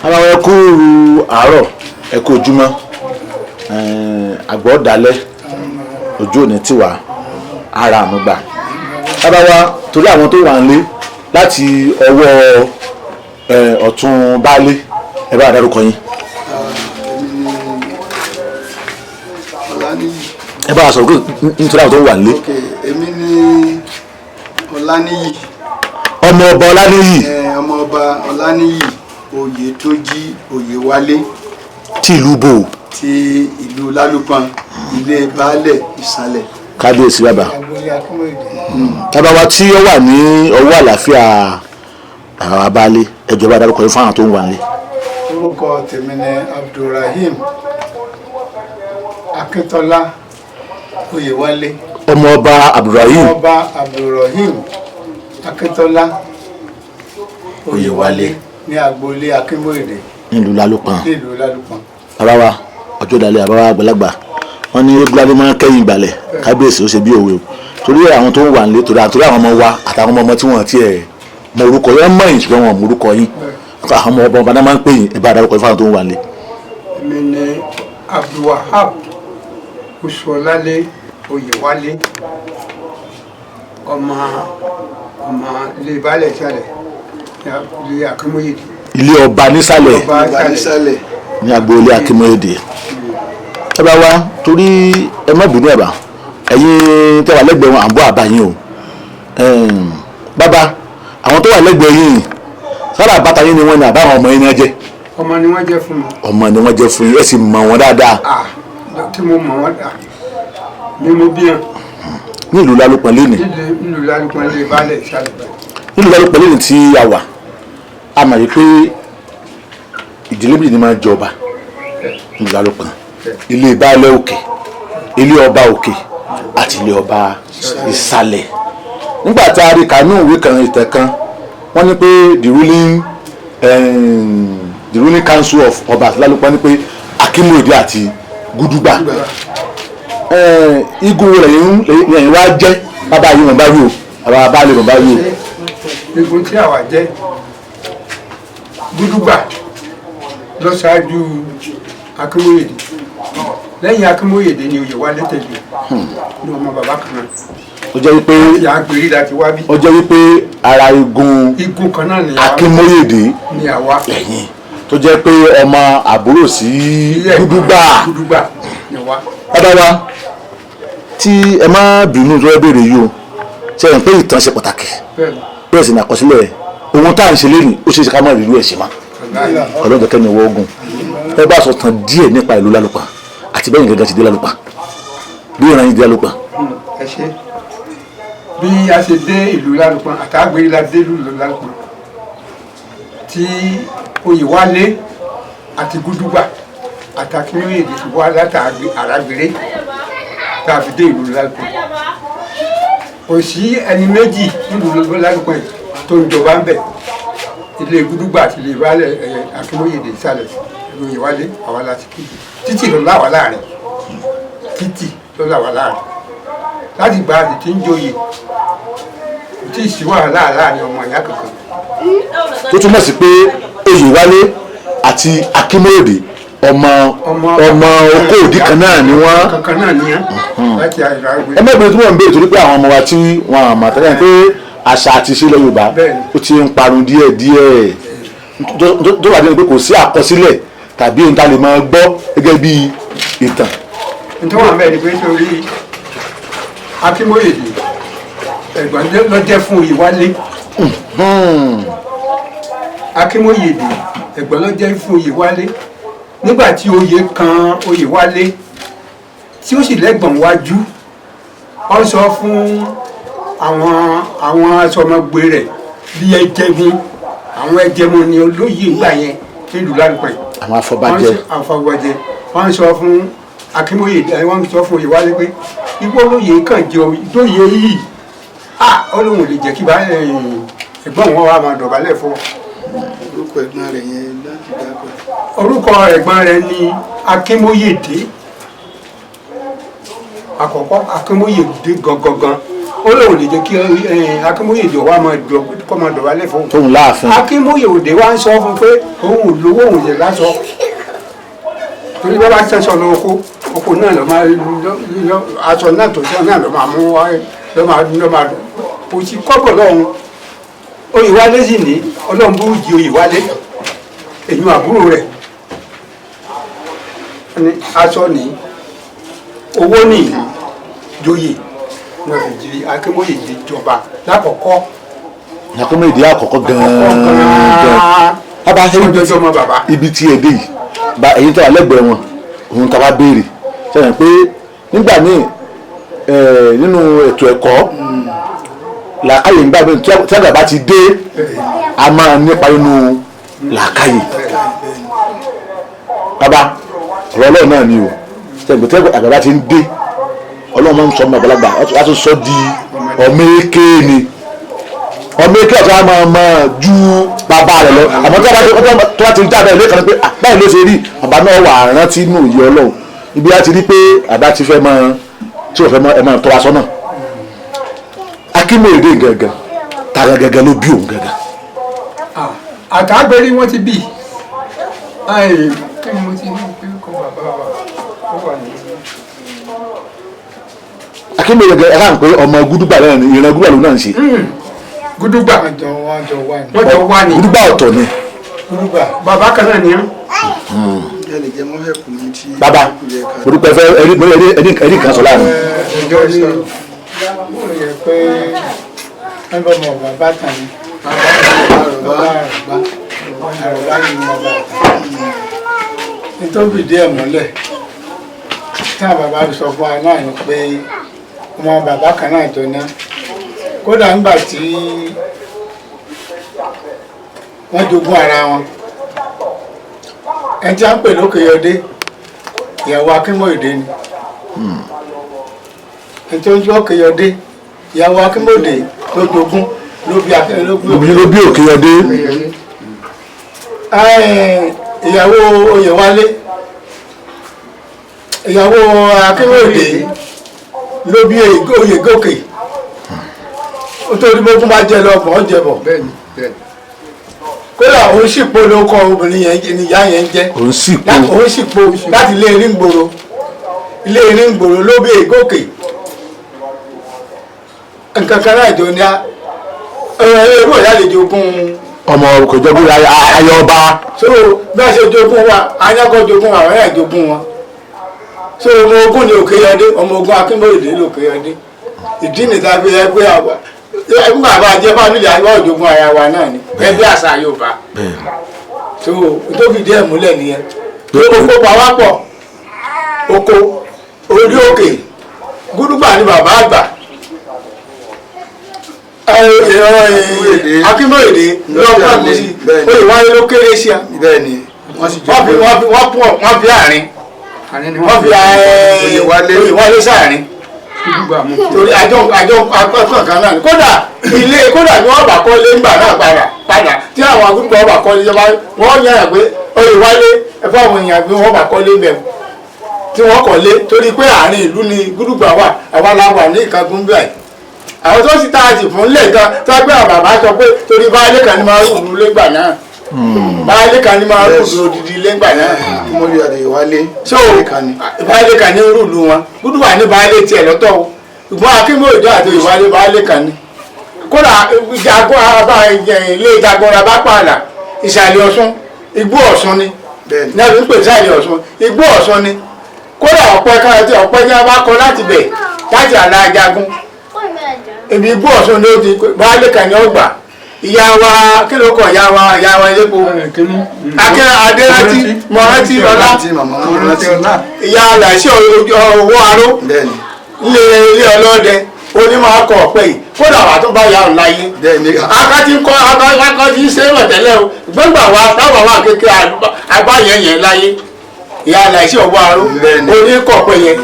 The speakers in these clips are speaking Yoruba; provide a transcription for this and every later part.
àwọn ẹkú àárọ̀ ẹkú ojúmọ́ àgbọ̀ dalẹ̀ ojú òní tiwa ara àmúgbà bàbá wa torí àwọn tó wà nílé láti ọwọ́ ọ̀tún baálé ẹ bá dárúkọ yín. ẹ bá a sọ̀rọ̀ nítorí àwọn tó wà nílé. èmi ni Ọláníyì. ọmọ ọba Ọláníyì. ọmọ ọba Ọláníyì Oyètọ́jí Oyèwálé. ti ìlú bò. ti ìlú Lalupon ilé baálẹ̀ ìsàlẹ̀. kábíyèsí bàbá. bàbá wa tí ó wà ní ọwọ́ àlàáfíà àwọn abálé ẹjọ́ bá dárúkọ yín fún àwọn tó ń wà nílé. orúkọ tèmi ni Abdulrahim Akíntọ́lá Oyèwálé. ọmọ ọba Abdulrahim. ọba Abdulrahim Akíntọ́lá Oyèwálé ní agboolé Akínmóyèdè nílùú Lalupon. nílùú Lalupon. bàbá wa ọjọ́ dalẹ̀ bàbá wa àgbàlagbà wọ́n ní égúnládé máa ń kẹ́yìn ìgbàlẹ̀ kábíyèsí ó ṣe bí òwe o torí àwọn tó ń wà nílé torí àwọn ọmọ wa àtàwọn ọmọ tí wọ́n ti ẹ̀ mọ orúkọ yẹn mọ̀ yín ṣùgbọ́n wọn mọ orúkọ yín àwọn ọmọ ọba náà máa ń pè yín ẹ bá dárúkọ yín fáwọn tó ń wà nílé. èmi ni Abdulwahab Oṣuọlálé Oyèwálé ọmọ ilé baálẹ̀ ìsàlẹ̀ ilé Akínmóyèdè. ilé ọba nísàlẹ̀ ní agboolé Akínmóyèdè. ẹ bá wa torí ẹ má bínú ẹ bá ẹ̀yin tẹ́ wà lẹ́gbẹ̀ẹ́ wọn à ń bọ̀ àbá yín o bàbá àwọn tó wà lẹ́gbẹ̀ẹ́ yín sára àbáta yín ni wọ́n ní àbáwọn ọmọ yín náà jẹ́. ọmọ ni wọ́n jẹ́ fún mi. ọmọ ni wọ́n jẹ́ fún yín ẹ sì mọ̀ wọ́n dáadáa. tí mo mọ̀ wọ́n dà ni mo bí hàn. nílùú Lalupon lẹ́nìí. nílùú Lalupon ilé baálẹ̀ ìsàlẹ̀ báyìí. nílùú Lalupon lẹ́nìí tí a wà a mọ̀ yìí pé ìdílé méjì ni máa ń jọba nílùú Lalupon ilé baálẹ̀ òkè ilé ọba òkè àti ilé ọba ìsàlẹ̀. nígbà tá a rí kanú ìwé kan ìtẹ̀ kan wọ́n ní pé the ruling council of ọba àti Lalupon ní pé Akínmóyèdè àti Gúdúgbà igun lẹ́yìn wá jẹ́ bàbá yìí wọ́n bá rí o bàbá baálé wọ́n bá rí o. igun tí àwa jẹ́ Gúdúgbà lọ ṣáájú Akínmóyèdè lẹ́yìn Akínmóyèdè ni Oyèwálé tẹ̀lé ní ọmọ bàbá kan náà. ó jẹ́ wípé àgbèrè láti wá bí. ó jẹ́ wípé ara igun kan náà ni Akínmóyèdè ni àwa lẹ́yìn tó jẹ́ pé ọmọ àbúrò sí Gúdúgbà ni wa. bàbá wa tí ẹ má bínú tó ẹ béèrè yìí o ṣe é pé ìtàn ṣe pàtàkì bẹ́ẹ̀ sì ní àkọsílẹ̀ ohun tá à ń ṣe lẹ́yìn ó ṣe é ṣe ká má rí irú ẹ̀ ṣe má ọlọ́jọ́ kẹ́mi ọwọ́ ogun ẹ bá sọ tán díẹ̀ nípa ìlú Lalupon àti bẹ́ẹ̀ gẹ́gẹ́ ti dé Lalupon bí ìran yìí dé Lalupon. ẹ ṣe bí a ṣe dé ìlú Lalupon àtàgbèrè la dé ìlú Lalupon tí Oyèwálé àti Gúdúgbà àti Akínmóyèdè ti wá látàgbé àràgbèrè tá a fi dé ìlú Lalupon kò sí ẹni méjì nílùú Lalupon tó ń jọba ń bẹ ilé Gúdúgbà àti ilé baálẹ̀ Akínmóyèdè ìsàlẹ̀ ìlú Oyèwálé àwa láti kéde títì ló láwà láàrin láti gba àti tí ń joyè kò tí ì sí wàhálà láàrin ọmọ ìyá kankan. tó túmọ̀ sí pé Oyèwálé àti Akínmóyèdè ọmọ oko òdì kan náà ni wọ́n. kankan náà ni láti àìrágbé. ẹ mẹ́gbẹ̀ẹ́ tí wọ́n ń béèrè torí pé àwọn ọmọ wa tí wọ́n àmọ̀ tẹ́lẹ̀ pé àṣà àti ìṣẹ̀lẹ̀ Yorùbá ó ti ń parun díẹ̀díẹ̀ tó wà nínú pé kò sí àkọsílẹ̀ tàbí ohun tá a lè máa gbọ́ gẹ́gẹ́ bí ìtàn. nítorí wọn bẹ́ẹ̀ ni pé torí Akínmóyèdè ẹ̀gbọ́n ló jẹ́ fún Oyèwálé. Akínmóyèdè ẹ̀gbọ́n ló jẹ́ fún Oyèwálé nígbà tí oyè kan Oyèwálé tí ó sì lẹ́gbọ̀n wájú ó sọ fún àwọn aṣọmọgbé rẹ̀ bí ẹjẹgun àwọn ẹjẹmọ ni olóyè ńgbà yẹn nílùú Lalupon. àwọn afọbajẹ wọ́n sọ fún Akínmóyèdè wọ́n sọ fún Oyèwálé pé igbó olóyè kàn jẹ ìdóyè yìí Ọlọ́run lè jẹ́ kí bá ẹ̀gbọ́n wọn wá máa dọ̀bálẹ̀ fún. orúkọ ẹ̀gbọ́n rẹ̀ yẹn láti dákọ̀. orúkọ ẹ̀gbọ́n rẹ̀ ni Akínmóyèdè àkọ́kọ́ Akínmóyèdè gangan ó lóun lè jẹ́ kí Akínmóyèdè wa máa dọ̀bálẹ̀ fún tóun láàfin. Akínmóyèdè wa ń sọ fún pé òun ò lówó òun yẹ lásọ torí bá bá tẹ̀sán lọ oko náà lọ́ máa aṣọ náà tó sọ náà lọ́ máa mú wá lọ́ máa kò sí kọ́bọ̀ lọ́hùn. Oyèwálé sì ní ọlọ́run bó jí Oyèwálé èyí àbúrò rẹ̀ aṣọ ní owó ní joyè wọn fi jí Akínmóyèdè jọba lákọ̀ọ́kọ́. Akínmóyèdè àkọ́kọ́ gan-an bàbá ibi tí ẹ dé yìí èyí tó wà lẹ́gbẹ̀ẹ́ wọn òun tá a bá béèrè sẹ́yìn pé nígbà míì nínú ètò ẹ̀kọ́ làákàyè nígbà míì tí àgbà bá ti dé a máa nípa nínú làákàyè bàbá ọ̀rọ̀ ọlọ́run náà ni o sẹ́yìn pé àgbà bá ti ń dé ọlọ́run máa ń sọ ọmọ àgbàlagbà wọ́n tún sọ di ọmọ èké ni ọmọ èké ọ̀tún á máa ju bàbá rẹ̀ lọ àmọ́ tó bá ti jáde ilé kan pé báyìí ló ṣe rí bàbá náà wà rántí nù yẹ ọlọ́run ibi á ti rí pé àbá ti fẹ́ máa tí ò fẹ́ máa ẹ máa tọ́ wa sọ́nà. Akínmóyèdè gẹ́gẹ́ tààrà gẹ́gẹ́ ló bí òun gẹ́gẹ́. Àtàgbèrí wọn ti bí kí ni mo ti ní pé kọ́ bàbá wa wà ní. Akínmóyèdè gẹ́gẹ́ ẹ̀ka ń pé ọmọ gúdúgbà náà ni ìran gúdúgbà ló náà ń ṣe. Gúdúgbà wọ́n jọ wá ní. Gúdúgbà ọ̀tọ̀ ni. Gúdúgbà bàbá kan náà ni án. Bàbá orúkọ ẹfẹ ẹni kan sọ láàrin. ẹjọ́ ní ó yẹ pé wọ́n bọ̀ mọ̀ bàbá tàn ní àrùbá yìí ní bàbá tàn nítorí díẹ̀ mọ́lẹ̀ tí àwọn bàbá sọ fún wa náà ni pé ọmọ bàbá kan náà jọ ná kódà nígbà tí wọ́n jogún ara wọn ẹni tí a ń pè lókèyọdé ìyàwó Akínmóyèdè ni ẹni tí ó ń jọ Òkèyọdé ìyàwó Akínmóyèdè ló jogún ló bí Òkèyọdé ìyàwó Oyèwálé ìyàwó Akínmóyèdè ló bí Oyègòkè ó tó ní bókún bá jẹ lọ bọ̀ ọ́ jẹ bọ̀ kódà òun ṣìpò ló kọ obìnrin yẹn ni ìyá yẹn jẹ òun ṣìpò láti ilé Iringbòro ló bí Ègòkè nǹkan kan náà jọ ní ẹrú ìyá lè jogún ọmọ kò jogún ayọba so bí a ṣe jogún wa anyakọ jogún wa àwọn ẹ̀yà jogún wọn so ọmọ ogun ni Òkèyọdé ọmọ ogun Akínmóyèdè ló Òkèyọdé ìdí nìta fi ẹgbẹ́ àwọn ẹgbẹ́ àbá jẹ́ fámìlì àwọn òjògùn ara wa náà ni ẹgbẹ́ àṣà Yorùbá so tó fi díẹ̀ múlẹ̀ nìyẹn oko pàwápọ̀ oko orí òkè Gúdúgbà ni bàbá àgbà Akínmóyèdè lọ́pàá kò sí Oyèwálé ló kéré sí a wọ́n fi àárín wọ́n fi Oyèwálé sáàrin torí àjọ akọ́kọ́ kan náà kódà ni wọ́n bá kọ́lé ńgbà náà padà tí àwọn agbègbè wọ́n bá kọ́lé jọba wọ́n yàrá pé Oyèwálé ẹ̀fọ́ àwọn èèyàn pé wọ́n bá kọ́lé mẹ́wọ̀n tí wọ́n kọ́lé torí pé àárín ìlú ni Gúdúgbà wà àwa la wà ní ìkagun bíi àwọn tó sì táàtì fún lè gan tó gbé àwọn bàbá sọ pé torí báyìí kan ní máa rúùlù lẹ́gbà náà báyìí kan ní máa rúùlù odidi lẹ́gbà náà mo rí Oyèwálé so báyìí kan ní rúùlù wọn Gúdúgbà ní báyìí tiẹ̀ lọ́tọ̀ o ṣùgbọ́n Akínmóyèdè àti Oyèwálé báyìí kan ní kódà ilé ìjagunra bá pààlà ìsàlẹ̀ Ọ̀ṣun Igbó Ọ̀ṣun ni náà fi ń pè ìsàlẹ̀ Ọ̀ṣun Igbó Ọ̀ṣun ni kódà ọ̀pẹ ní a bá kọ láti bẹ̀ láti àlà ajagun ibi Igbó Ọ̀ṣun ni ó ti báyìí kan ní ọgbà ìyá wa kí ló kọ ìyá wa ilépo akẹ́ adérántí mọ̀rántí ọlá ìyá aláìsí owó aró ilé ọlọ́dẹ onímọ̀ akọ ọ̀pẹ yìí kódà wà tó bá yà ọ̀ láyé akátí ń kọ́ akátí ń ṣe é tẹ́lẹ̀ o gbẹ́gbà wa táwọn wà kékeré abáyẹ̀yẹ̀ láyé ìyá aláìsí owó aró oníkọ̀ ọ̀pẹ yẹn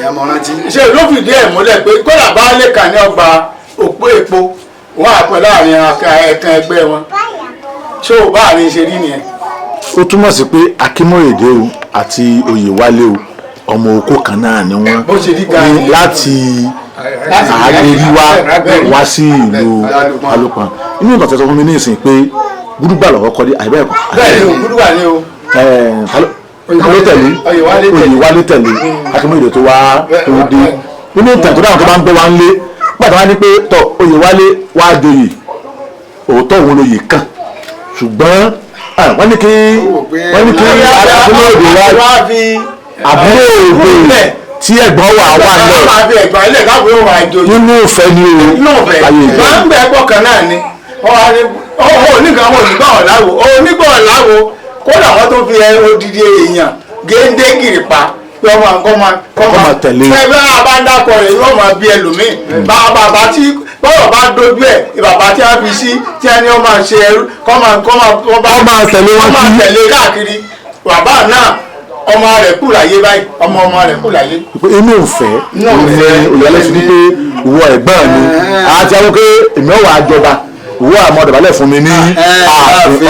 ṣe ló fìdí ẹ̀ múlẹ̀ pé kódà bá lè kà ní ọgbà òpó epo wọ́n àpẹ láàrin ẹ̀kan ẹgbẹ́ wọn ṣó báàrin ṣe rí nìyẹn. ó túmọ̀ sí pé Akínmóyèdè o àti Oyèwálé o ọmọ oko kan náà ni wọ́n láti àgbèrí wá sí ìlú Lalupon inú ìtàn tẹ̀sán fún mi ní ìsìn pé gúdúgbà lọ́wọ́ kọ́ dé àìbẹ́ ẹ̀kọ́. bẹ́ẹ̀ ni gúdúgbà ni o. ló tẹ̀lé Oyèwálé tẹ̀lé akínmọ́yèdè tó wá tó dé nínú ìtàn tó dáhùn tó bá ń gbé wá ń lé pàtó wá ní pé tọ Oyèwálé wá joyè òótọ́ òun lóye kàn ṣùgbọ́n wọ́n ní kí akínmọ́yèdè wá àbúrò òde tí ẹ̀gbọ́n wà lọ nínú ìfẹ́ ni o ayé ìfẹ́. máa ń bẹ ẹ̀kọ́ kan náà ni onígbà ọ̀làwò kódà wọ́n tó fi odidi èèyàn géńdé gírì pa pé ọmọ máa tẹ̀lé. ẹgbẹ́ abáńdàkọ rẹ̀ yóò máa bí ẹlòmíì bàbá tí bọ́rọ̀ bá dojú ẹ̀ bàbá tí a fi sí tí a ní ọmọ ṣe ẹrú kọ́ máa tẹ̀lé káàkiri bàbá náà ọmọ rẹ̀ kù láyé báyìí ọmọ rẹ̀ kù láyé. inú ìfẹ́ Oyèwálé fi ní pé ìwọ ẹ̀gbọ́n mi àti àwọn pé èmi ọ̀wà àjọba ìwọ àmọ́ ọ̀dàbálẹ̀ fún mi ní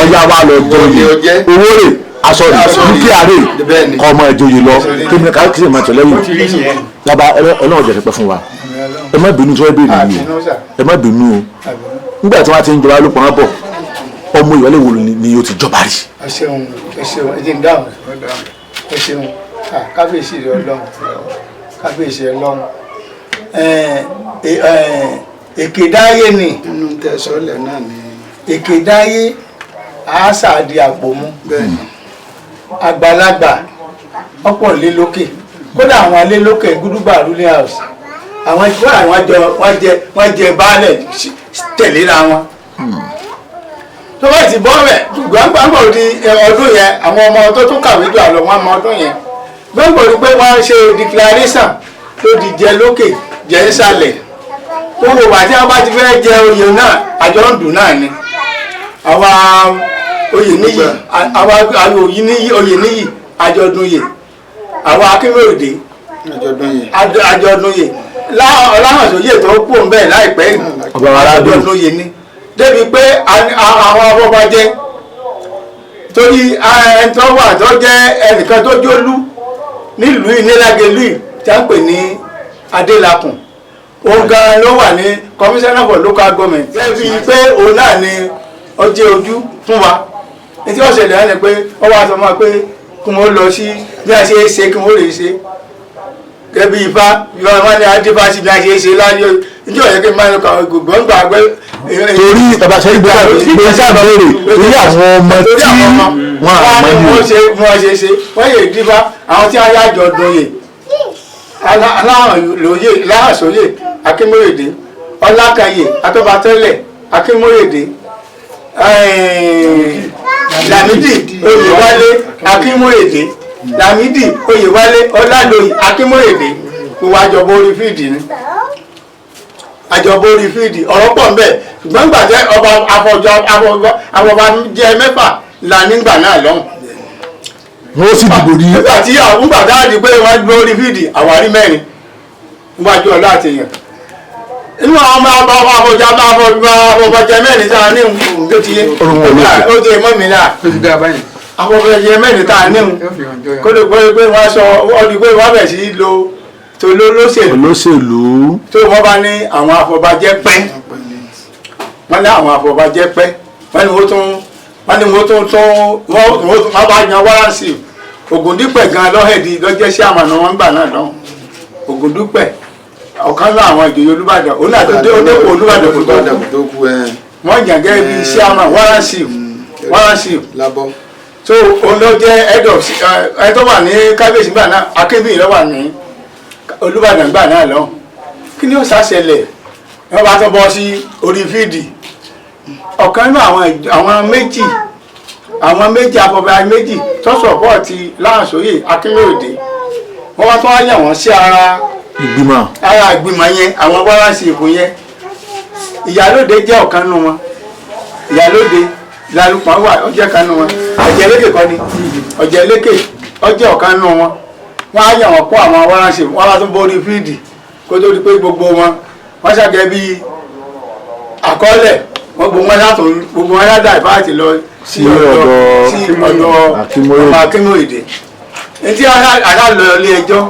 ọjà wa lọ joyè owó rè aṣọ rè dúkìá rè kọ́ ọmọ ìjòyè lọ kí ni ká kí ni máa tẹ̀lé yìí lába ọlọ́run jẹ̀rẹ̀ pẹ́ fún wa ẹ má bínú tí wọ́n béèrè yìí ẹ má bínú o nígbà tí wọ́n ti ń jọba Lalupon bọ̀ ọmọ Oyèwálé wo ni yóò ti jọba rí. ẹ ṣeun ẹ jẹ́ ń dáhùn ẹ ṣeun kábíyèsí rẹ Ọlọ́run kábíyèsí rẹ Ọlọ́run èkédáyé ni nínú tẹ̀sọ́lẹ̀ náà ni èkédáyé àásàdì àpòmú àgbàlagbà ọ̀pọ̀ lé lókè kódà àwọn lé lókè gúdúgbà ruling house àwọn ìfúnra wọ́n jẹ baálẹ̀ tẹ̀léra wọn tó bá ti bọ́ rẹ̀ gbàgbọ́ di ọdún yẹn àwọn ọmọ tó tún kàwé jù àlọ́ wọn mọ ọdún yẹn gbàgbọ́ di pé wọ́n ṣe declaration tó di jẹ lókè jẹ nísàlẹ̀ tó wò wá tí wọ́n bá ti fẹ́ jẹ oyè náà àjọ ń dùn náà ni àwa oyè níyì oyè níyì àjọ̀dún yè àwa akínmọ̀ròdé àjọ̀dún yè láhànsóyè tó kú ń bẹ̀ láìpẹ́ àjọ̀dún yè ni débi pé àwọn afọbajẹ torí ẹni tó wà tó jẹ́ ẹnìkan tó jólú nílùú ìnílágẹlú tí a ń pè ní Adélakùn òun gan ló wà ní commissioner for local government débi pé òun náà ni ọjẹ́ ojú fún wa ní tí wọ́n ṣẹlẹ̀ ẹ́ ni pé wọ́n wá sọ máa pé kí wọ́n lọ sí bí a ṣe é ṣe kí wọ́n lè ṣe gẹ́bí ifá wọn ni adébáṣí bí a ṣe é ṣe láyé ìjọ yẹ kí n máa ń kọ gbogbo ń gbà pé. torí babasẹ́ ìgbà ìgbà sábà rè torí àwọn ọmọ tí wọ́n àmọ́ ní. wọ́n ṣe ṣe wọ́n yè dífá àwọn tí wọ́n yá jọ dùn yè aláhàsóyè akínmóyèdè ọlákàyè atọ́batẹ́lẹ̀ akínmóyèdè Lámídì Oyèwálé akínmóyèdè Lámídì Oyèwálé ọlálóyè akínmóyèdè gbogbo àjọbọ orí fíìdì ni àjọbọ orí fíìdì ọ̀rọ̀ pọ̀ nbẹ ṣùgbọ́n nígbà tí ọba àfọ̀bà jẹ mẹ́fà là nígbà náà lọ́hùn. wọ́n sì dìbò rí. nígbà tí àwọn gbàdá di pé wọ́n gbé orí fíìdì àwárí mẹ́rin níwájú ọ̀la àtẹ̀yàn inú àwọn afọ̀bàjẹ mẹ́rin tá a ní ìhùn tó ti yé ó ti mọ́ mi náà afọ̀bàjẹ mẹ́rin tá a ní ìhùn kó lè gbọ́ pé wọ́n sọ ọdún pé wọ́n bẹ̀ sí lo tó lóṣèlú tó wọ́n bá ní àwọn afọ̀bàjẹ pẹ́ wọ́n ní àwọn afọ̀bàjẹ pẹ́ wọ́n ní wọ́n bá yan wáránsì Ògúndípẹ̀ gan lọ́hẹ̀dì lọ́jẹ́ sí àmàna wọn gbà náà lọ́hùn Ògúndípẹ̀ ọ̀kan lọ àwọn ìjòyè Olúbàdàn òun náà tó dé onípò Olúbàdàn tó kú wọ́n yàn gẹ́gẹ́ bí iṣẹ́ àmà wáránsì so òun ló jẹ́ ẹ tó wà ní kábíyèsí gbà náà Akínbíyì ló wà ní Olúbàdàn gbà náà lọ́hùn kí ni ó ṣàṣẹlẹ̀ wọ́n bá tó bọ́ sí orí fíìdì ọ̀kan nínú àwọn méjì afọbajẹ méjì tó sọ̀pọ̀tì Láhànsóyè Akínmóyèdè wọ́n wá tó wá yàn wọ́n sí ara ìgbìmọ̀ yẹn àwọn wáránsì ìbò yẹn Ìyálóde jẹ́ ọ̀kan nínú wọn Ìyálóde Lalupon wà ọjẹ́ kan nínú wọn Ọ̀jẹ̀lékè kọ́ ni Ọ̀jẹ̀lékè ọjẹ́ ọ̀kan nínú wọn wọ́n á yàn wọ́n kó àwọn wáránsì wọ́n wá tó borí fíìdì kó tó di pé gbogbo wọn wọ́n ṣàgẹ́ bí àkọọ́lẹ̀ wọ́n gbogbo wọn yá dà ìfáàtì lọ sí ọ̀dọ̀ Akínmóyèdè etí aláàlọ́ ilé ẹjọ́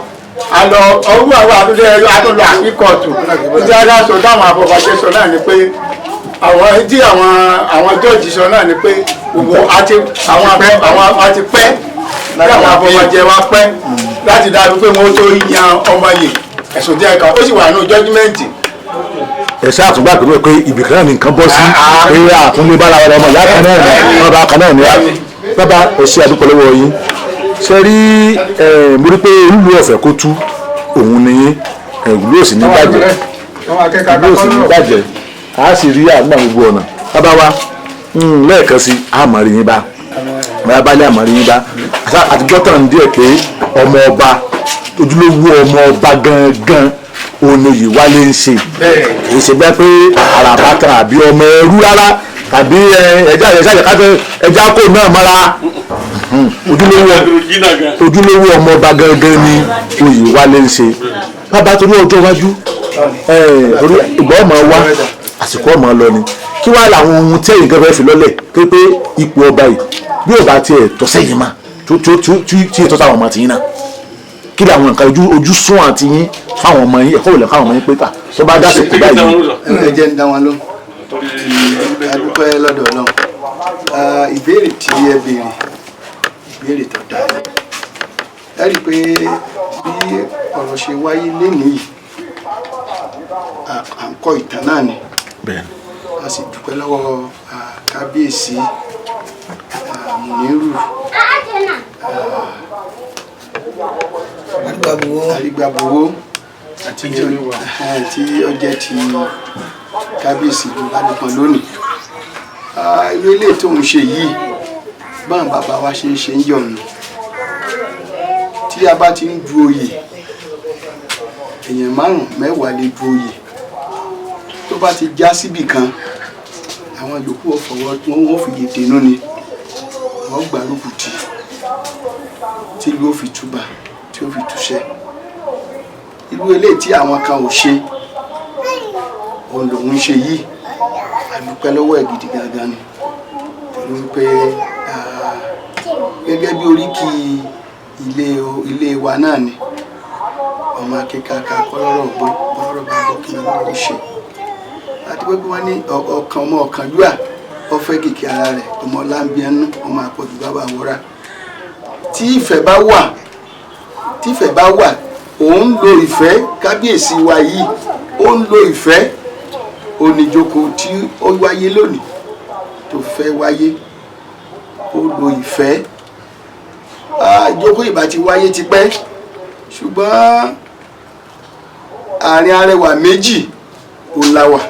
àlọ́ ọwọ́ àwọn àtúndé àtúndé àkíkọ̀tù tí a sọ táwọn afọbajẹ sọ náà ni pé àwọn tí àwọn jọ́ọ̀jì sọ náà ni pé àwọn àti pẹ́ tí àwọn afọbajẹ wa pẹ́ láti dájú pé wọ́n tó yan ọmọ yìí ẹ̀sùn díẹ̀ kan ó sì wà ní jọ́jímẹ́ǹtì. ẹ̀ṣẹ́ àtúgbà pé ibìkan náà nìkan bọ́ sí pé àtúndé bára ọmọ ìyá kan náà ní ọba kan náà ní wá bàbá ọ̀sẹ̀ àdúpọ̀ lọ́wọ́ yín ṣe rí mo rí pé olúlu ọ̀fẹ́ kó tú òun ni ìlú òsì ní bàjẹ́ ìlú òsì ní bàjẹ́ a sì rí àgbà gbogbo ọ̀nà bàbá wa lẹ́ẹ̀kan sí àmọ̀rí yín bá bàbá balẹ̀ àmọ̀rí yín bá àtijọ́ tàn díẹ̀ pé ọmọ ọba ojúlówó ọmọ ọba gangan òun Oyèwálé ń ṣe kì í ṣe bẹ́ẹ̀ pé àràbà kan àbí ọmọ ẹrú rárá tàbí ẹja kò náà mọ́ra ojúlówó ọmọ ọba gangan ni Oyèwálé ń ṣe bàbá torí ọjọ́ iwájú torí ìgbà ọmọ wa àsìkò ọmọ lọ ni kí wàá làwọn ohun tí ẹ̀yin gẹ́gẹ́ fi lọ́lẹ̀ pé ipò ọba yìí bí ọba tiẹ̀ tọ́ sẹ́yìn mà tí ètò táwọn ọmọ tìyín náà kí ni àwọn nǹkan ojú sún àti yín fáwọn ọmọ yín ẹ̀kọ́ ìlẹ̀ fáwọn ọmọ yín pé ta tó bá dá sèkú báyìí. ẹ jẹ́ ń dá wọn ló adúpẹ́ lọ́dọ̀ náà ìbéèrè tí ẹ béèrè ìbéèrè tó dáa ẹ rí i pé bí ọ̀rọ̀ ṣe wáyé lénìí à ń kọ́ ìtàn náà ni a sì dúpẹ́ lọ́wọ́ kábíyèsí Munirudeen Arigbabuwo tí ó jẹ́ ti kábíyèsí Lalupon lónìí irú ilé tó ń ṣe yìí báwọn bàbá wa ṣe ń ṣe ń yọ̀nù tí a bá ti ń du oyè èèyàn 5 mẹ́wàá lè du oyè tó bá ti já síbì kan àwọn yòókù wọ́n fi yèdè nú ni wọ́n gbárùkù tì tí ìlú ó fi túbà tí ó fi túṣẹ́ irú eléyìí tí àwọn kan ò ṣe òun lòun ṣe yìí àdúpẹ́ lọ́wọ́ ẹ̀ gidi gangan ni torí wípé gẹ́gẹ́ bí oríkì ilé wa náà ni ọmọ akẹ́kọ̀ọ́ kọ́lọ́rọ̀ gbọ́ kọ́lọ́rọ̀ bá gbọ́ kí wọ́n ṣe àti pé wọ́n ní ọkàn ọmọ ọ̀kánjúà ọ̀fẹ́ kìkì ara rẹ̀ ọmọ láńbíẹ́nú ọmọ àpọ̀jù bàbá wọ́ra tí ìfẹ́ bá wà òun lo ìfẹ́ kábíyèsí wa yìí ó ń lo ìfẹ́ oníjókòó tí ó wáyé lónìí tó fẹ́ wáyé ó lo ìfẹ́ ìjókòó ìbá ti wáyé tipẹ́ ṣùgbọ́n àárín arẹwà méjì ó láwà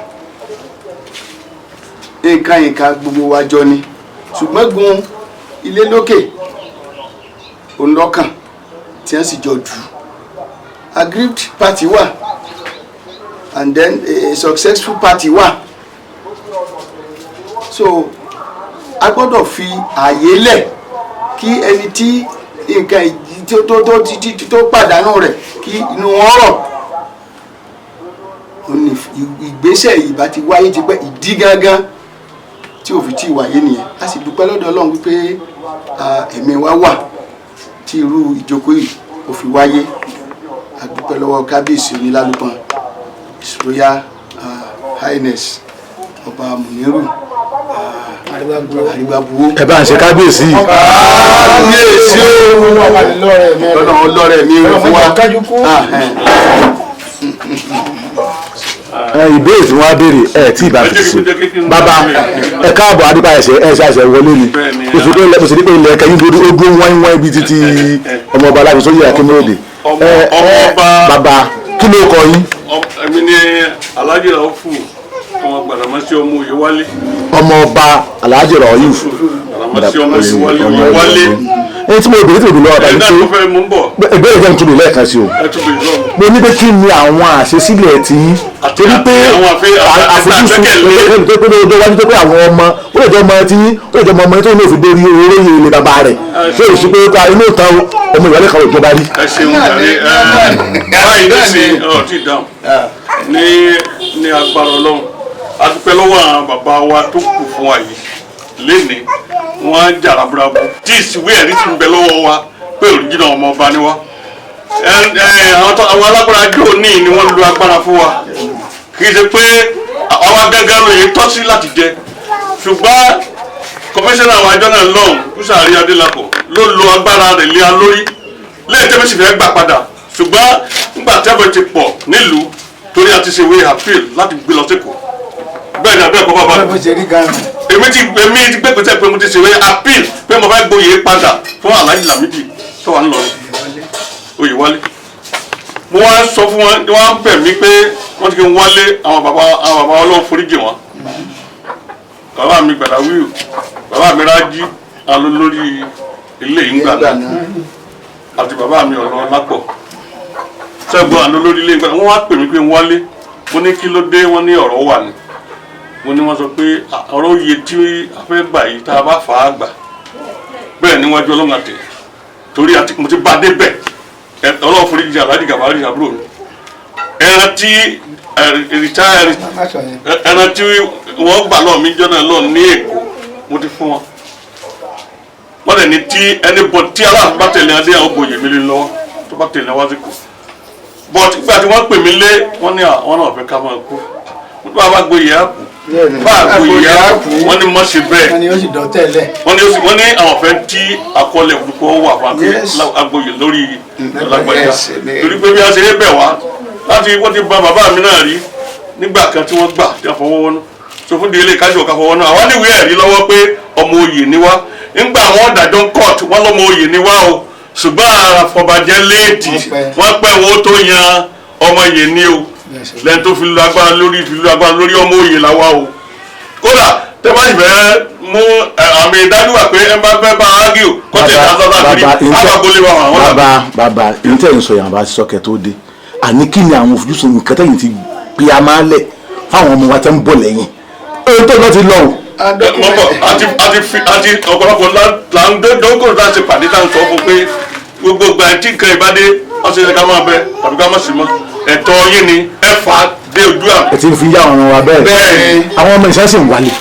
nǹkan gbogbo wa jọ ni ṣùgbọ́n gun ilé lókè òun lọ́kàn tí wọ́n sì jọ dù aggrieved party wà and then a successful party wà so a gbọ́dọ̀ fi ààyè lẹ̀ kí ẹni tí nǹkan tó pàdánù rẹ̀ kí inú wọn rọ̀ ìgbésẹ̀ ìbá ti wáyé ti pẹ́ ìdí gángan tí ò fi tí wáyé nìyẹn a sì dúpẹ́ lọ́dọ̀ Ọlọ́run wípé ẹ̀mí wa wà tí irú ìjókòó yìí ò fi wáyé a dúpẹ́ lọ́wọ́ kábíyèsí Onilalupon His Royal Highness ọba Munirudeen Arigbabuwo. ẹ bá ń ṣe kábíyèsí yìí. kábíyèsí o ọlọ́rẹ̀ mi fún wa. ìbéèrè tí wọ́n á béèrè tí ìbá fi sí bàbá ẹ káàbọ̀ adúgbò ẹ̀ṣẹ̀ wọlé ni oṣù tó lẹ́kọ̀ọ́ sí ní pé ilẹ̀ kẹ́yìn ogún wọ́n ibi títí ọmọọba alábìsóyè akínmọ́lódé bàbá kí ló kọ yín. èmi ni Alhaji Raufu ọmọ Gbàdámọ́sí ọmọ Oyèwálé. ọmọọba Alhaji Raufu Gbàdámọ́sí ọmọ Oyèwálé. ẹni tí mo bèrè tó lọ ọ̀dà ní pé ìbéèrè jẹ́ nítorí lẹ́ẹ̀kan sí o mo ní pé kí ni àwọn àṣesílẹ̀ tí torí pé àfojúsùn pé pé ọjọ́ iwájú tó pé àwọn ọmọ ó lè jẹ́ ọmọ tí ó lè jẹ́ ọmọ tí ó ní òfin dórí oróyè ilé bàbá rẹ̀ ṣé o sì pé inú ìtàn ọmọ Ìwálé kan ìjọba rí. ẹ ṣeun jàre báyìí ní sin ọ̀rọ̀ tí ì dáhùn ní agbára Ọlọ́run a dúpẹ́ lọ́wọ́ àwọn bàbá wa tó kù fún wa yìí lénìí wọ́n jàrà burabu tí ìsìwé ẹ̀rí ti ń bẹ lọ́wọ́ wa pé òrìjìnà ọmọ ọba ni wá àwọn alágbára jò ní ni wọ́n lu agbára fún wa kì í ṣe pé àwa gángan lóye tọ́ sí láti jẹ ṣùgbọ́n kọmíṣánná àwọn àjọ náà lọ́hùn kúsàárì Adélakọ̀ ló lo agbára rẹ̀ lé a lórí lẹ́yìn tẹ́fẹ́ sì fẹ́ gbà padà ṣùgbọ́n nígbà tẹ́fẹ́ ti pọ̀ nílùú torí àti ṣe ìwé appeal láti gbé lọ sẹ́kọ̀ọ́ bẹ́ẹ̀ ni abẹ́ ẹ̀kọ́ bàbá èmi ti gbé pèsè pé mo ti ṣe ìwé appeal pé mo fẹ́ gboyè padà fún Alhaji Lamidi tó wà ńlọrọ̀ Oyewale mo wá sọ fún wọn wọ́n á bẹ̀ mí pé wọ́n ti kí n wálé àwọn bàbá Ọlọ́run foríjì wọn bàbá mi Gbàdáwíù bàbá mi Rájí alólórí ilé ìgbà náà àti bàbá mi ọ̀rọ̀ lápọ̀ Ṣẹ́gun alólórí ilé ìgbà náà wọ́n wá pè mí pé n wálé mo ní kí ló dé wọ́n ní ọ̀rọ̀ wà ní mo ní wọ́n sọ pé ọ̀rọ̀ oyè tí a fẹ́ gbà yìí tá a bá fà á gbà bẹ́ẹ̀ níwájú Ọlọ́run àtẹ torí mo ti bá dé bẹ́ẹ̀ Ọlọ́run foríjì Alhaji Gàbárì àbúrò mi ẹran tí wọ́n gbà lọ́ọ̀ mi jọ́nà lọ́ọ̀ ní Èkó mo ti fún wọn wọ́n dẹ̀ ní tí tí aláàfin bá tẹ̀lé adé àwọn ògbóyè mi lé lọ́wọ́ tó bá tẹ̀lé wá sí kù but ìgbà tí wọ́n pè mí lé wọ́n ní àwọn náà fẹ́ ká máa kú mo tó bá gbóyè á kù bá gbóyè á kù wọ́n ní mọ̀ ṣe bẹ́ẹ̀ wọ́n ní àwọn fẹ́ tí àkọọ́lẹ̀ olùkọ́ wà fún agbóyè lórí Lágbájá torí pé bí a ṣe é bẹ̀ wá láti wọ́n ti ba bàbá mi náà rí nígbà kan tí wọ́n gbà tí wọ́n fọwọ́ wọnú so fún délé kájọ ká fọwọ́ náà àwa níwèé ẹ̀rí lọ́wọ́ pé ọmọ oyè ni wá nígbà àwọn dájọ́ court wọ́n lọ́mọ oyè ni wá o ṣùgbọ́n àfọ̀bàjẹ́ léèdì wọ́n pẹ́ wọ́n tó yan ọmọ oyè ni o lẹ́yìn tó fi lu agbára lórí ọmọ oyè làwa o kódà tẹ́ bá sì fẹ́ mú àmì ìdádúrà pé ẹ bá fẹ́ bá ágì o kọ́tẹ̀ ìdásọ́tà bàbá èyí tẹ̀ ń sọ yàrá bá sọ́kẹ́ tó dé àní kí ni àwọn òfurufú nǹkan tẹ̀yìn ti gbé a máa lẹ̀ fáwọn ọmọ wa tẹ́ ń bọ̀ lẹ́yìn ohun tó lọ́ ti lọ. àti ọ̀pọ̀lọpọ̀ là ń dókòrò láti pàdé tá à ń sọ fún pé gbogbo ìgbà tí nǹkan ìbádé wọ́n ṣe ká máa bẹ tàbí ká má sì mọ́ ẹ̀tọ́ yín ni ẹ fà á dé ojú àmì. ẹ ti fi yá ọ̀ràn wa bẹ́ẹ̀ àwọn ọmọ ìṣẹ́ sì ń wálé.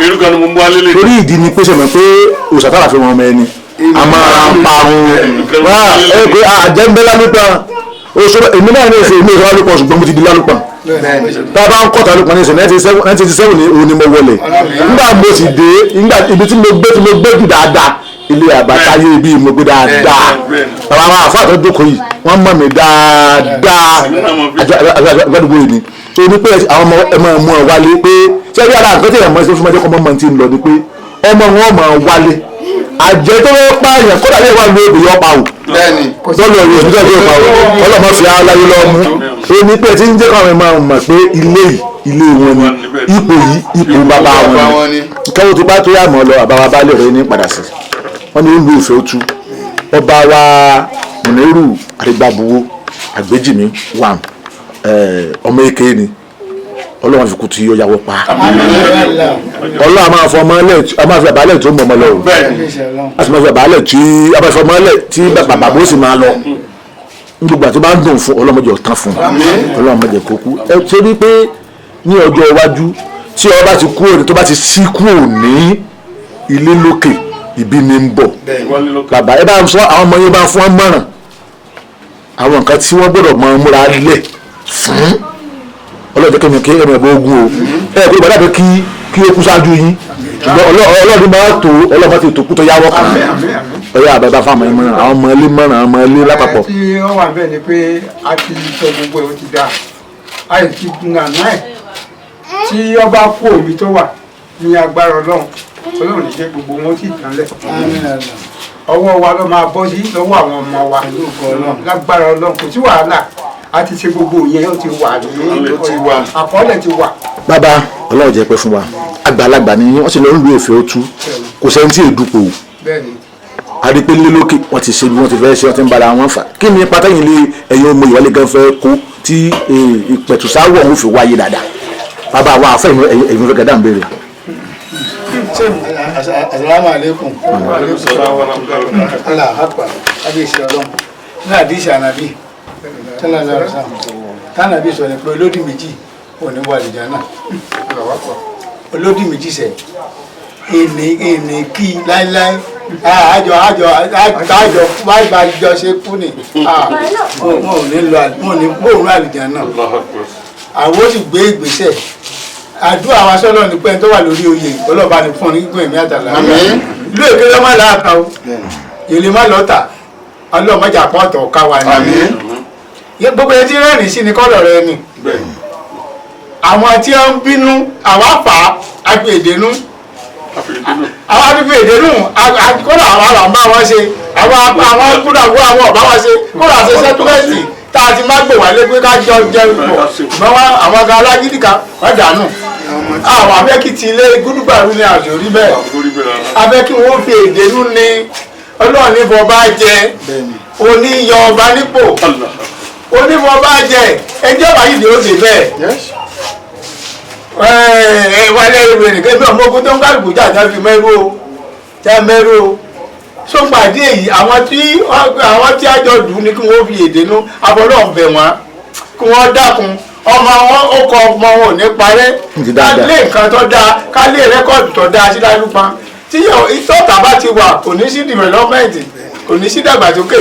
irú kan ni mo mú wálé lè. torí ìdí ni pé sọ̀rọ̀ pé òṣàtàrà fi wọn ọmọ ẹni a máa ń parun ẹ pé àjẹmbẹ́ Lálúpọ̀n èmi náà ní èsè èmi ìṣọ́ Lálúpọ̀n ṣùgbọ́n mo ti di Lálúpọ̀n tá a bá ń kọ́ta Lálúpọ̀n ní ìsìn 1987 ní òun ni mo wọlé nígbà mo sì dé ibi tí mo gbé jù dáadáa ilé àbátáyé ibi mo gbé dáadáa bàbá àwọn àfáà tó jókòó yìí wọ́n mọ̀ mí dáadáa àgbàdúgbò yìí ni tó ní pé àwọn ọmọ ẹ máa mú ọ wálé pé ṣé bí ara àgbẹ̀tẹ̀ ẹ̀ mọ́ sí fún ọmọdé kọ́ mọ́ ti ń lọ ni pé ọmọ wọn máa wálé àjẹ tó fẹ́ pààyàn kódà lè wà ní obìnrin ọ̀pá o lọ́nà ìwé òṣìṣẹ́ tó pa o ọlọ́mọ fi aláyé lọ́mú ó ní pé tí ń jẹ́ káwọn máa mọ̀ pé ilé wọn ni ipò yìí ipò bàbá wọn ni kẹ́wọ́n ti bá tó yà mọ́ lọ àbáwá bá lè rẹ ní padà sí wọ́n ní ìlú ìfẹ́ òtún ọba wa Munirudeen Arigbabuwo Àgbéjìmí wà ọmọ èké ni Ọlọ́run fi kú tí ó yàwó pa Ọlọ́run a máa fọ ọmọ ẹlẹ́ a máa fi àbálẹ̀ tó mọ̀ ọmọ lọ a sì máa fi àbálẹ̀ tí a máa fi ọmọ ẹlẹ́ tí bàbá bó sì máa lọ gbogbo àti bá ń dùn fún ọlọ́mọdé ọ̀tán fún ọlọ́mọdé kó kú ẹ ṣe rí pé ní ọjọ́ iwájú tí ọba ti kú òní tó bá ti sí kú òní ilé lókè ibi ní ń bọ̀ bàbá ẹ bá ń sọ àwọn ọmọ yẹn bá fún wọn mọ̀ràn àwọn nǹkan tí wọ́n gbọ́dọ̀ mọ múra lẹ̀ fún ọlọ́dẹ kẹ́mi kí ẹ̀mẹ̀ bọ́ ogun o ẹ̀ pé ìbàdàn pé kí ó kú ṣáájú yín ṣùgbọ́n ọlọ́dún máa tó ọlọ́mọ ti tó kú tó yáwọ́ kan ọyọ àbẹ̀bá fáwọn ọmọ mọ̀ràn àwọn ọmọ ilé mọ̀ràn àwọn ọmọ ilé lápapọ̀. tí wọ́n wà bẹ́ẹ̀ ni pé a ti sọ gbogbo ẹ̀ ó ti dáa àì ti nàná ẹ̀ tí ọba kú omi tó wà ní agbára Ọlọ́run ní ṣe gbogbo wọn sì tán lẹ̀ ọwọ́ wa ló máa bọ́ sí lọ́wọ́ àwọn ọmọ wa lágbára Ọlọ́run kò sí wàhálà a ti ṣe gbogbo yẹn ó ti wà àkọọ́lẹ̀ ti wà. bàbá Ọlọ́run jẹ́ pé fún wa àgbàlagbà ni wọ́n sì lọ ń lu èfè otu kò sẹ́ni tí èdùpò adépélé lókè wọ́n ti ṣe bí wọ́n ti fẹ́ ṣe wọ́n ti ń bára wọn fà kí ni pàtàkì ilé ẹ̀yin ọmọ Ìwálé gan fẹ́ kó tí ìpẹ̀tùsáwọ̀ ń fi wáyé dáadáa bàbá wa àfẹ́ ẹ̀yin fẹ́ gàdá ń béèrè. Assalamu alaikum. Allah akbar. Adéṣe Ọlọ́run ní àdíṣe ànàbí tánàbí sọ ní pé olódì méjì ò ní wà lìjà náà olódì méjì sẹ ènì kí láíláí àjọ bá jọ ṣe kú ni mo ò ní lọ mo ní gbóòórùn àlùjá náà àwọn ó sì gbé ìgbésẹ̀ àdúrà wa sọ́nà ní pẹ́ tó wà lórí oyè ọlọ́ba ní fún nígbà ẹ̀mí àtàlà ìlú èké ló má láàkà o èlé má lọ́tà ọlọ́mọjà pọ́ọ̀tọ̀ ká wa ní gbogbo ẹtí rẹ́rìn sí ni kọ́lọ̀ rẹ ni àwọn tí wọ́n ń bínú àwa fà á fi èdènú àwọn afẹ́fẹ́ èdènú kọ́lọ̀ àwọn àbá wọn ṣe àwọn kúrò àwọn ọ̀bá wọn ṣe kọ́lọ̀ àṣẹ sẹ́túmẹ́ǹtì tá a ti má gbè wálé pé ká jọ jẹun pọ̀ ṣùgbọ́n àwọn ọ̀gá alágídí kan wọ́n dànù àwọn abẹ́kí ti ilé gúdúgbàrú ni àṣòrí bẹ́ẹ̀ abẹ́kí wọ́n fi èdènú ni ọlọ́run ní bọ́ bá jẹ oníyọ ọba nípò oníbọ̀ bá jẹ ẹjọ́ wáyé ni ó ṣe bẹ́ẹ̀ wálé ìwé nìkan bí ọmọ ogun tó ń kálukú jà já fi mẹ́rú o sọ́pàdé èyí àwọn tí àjọ dùn ní kí wọ́n fi èdè nú abọ́lọ́ ọ̀bẹ̀ wọn kí wọ́n dákun ọmọ wọn ó kọ ọmọ wọn ò ní parẹ́ ká lé nǹkan tó dáa ká lé rẹ́kọ̀dù tó dáa sí Lalupon tí ìtọ́ta bá ti wà kò ní sí development kò ní sí dàgbàsókè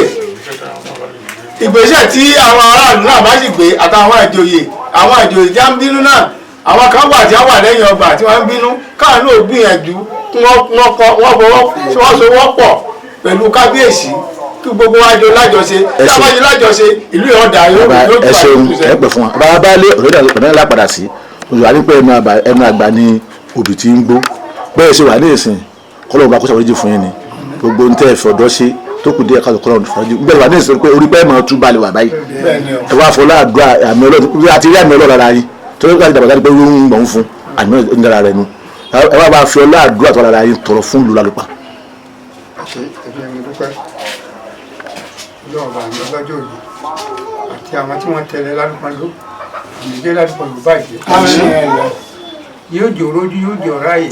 ìgbésẹ̀ tí àwọn aráàlú náà bá sì gbé àtàwọn ìjòyè já ń bínú náà àwọn kan wà tí wọ́n wà lẹ́yìn ọgbà tí wọ́n ń bínú káwọn náà gbìyànjú kí wọ́n sowọ́pọ̀ pẹ̀lú kábíyèsí kí gbogbo wájú lájọṣe tí a bá yẹ lájọṣe ìlú ọ̀dà yóò ẹ ṣeun ẹ pẹ fún wa bàbá bá lé ọ̀rẹ́dà ńlá padà sí olùwà ní pé ẹnu àgbà ni òbí tí ń gbó bẹ́ẹ̀ ṣe wà ní ìsìn kọ́lọ́ọ̀ bá kó sàwọ́díjì fún yín ni gbogbo ń tẹ́ ẹ̀fọ́ ọ̀dọ́ ṣe tó kù díẹ̀ káàtó kọ́lọ́ọ̀ fọ́jú gbẹ̀rù wà ní ìsìn pé orí pẹ́ẹ́mọ̀ tún balẹ̀ wà báyìí ẹ wá fọlá àdúrà àmì ọlọ́run àti rí àmì ọlọ́run ara yín tó ń gbàdúrà pé ó ń gbọ̀n fún àmì ọlọ́run rẹ̀ nu ẹ wá bá fi ọlá àdúrà tó ara yín tọrọ fún ìlú Lalupon. ọlọ́ọ̀bà ní ọlọ́jọ́ òní àti àwọn tí wọ́n tẹ̀lé Lalupon ló ìdílé Lalupon ló bàjẹ́ yóò jò rójú yóò jò ráyè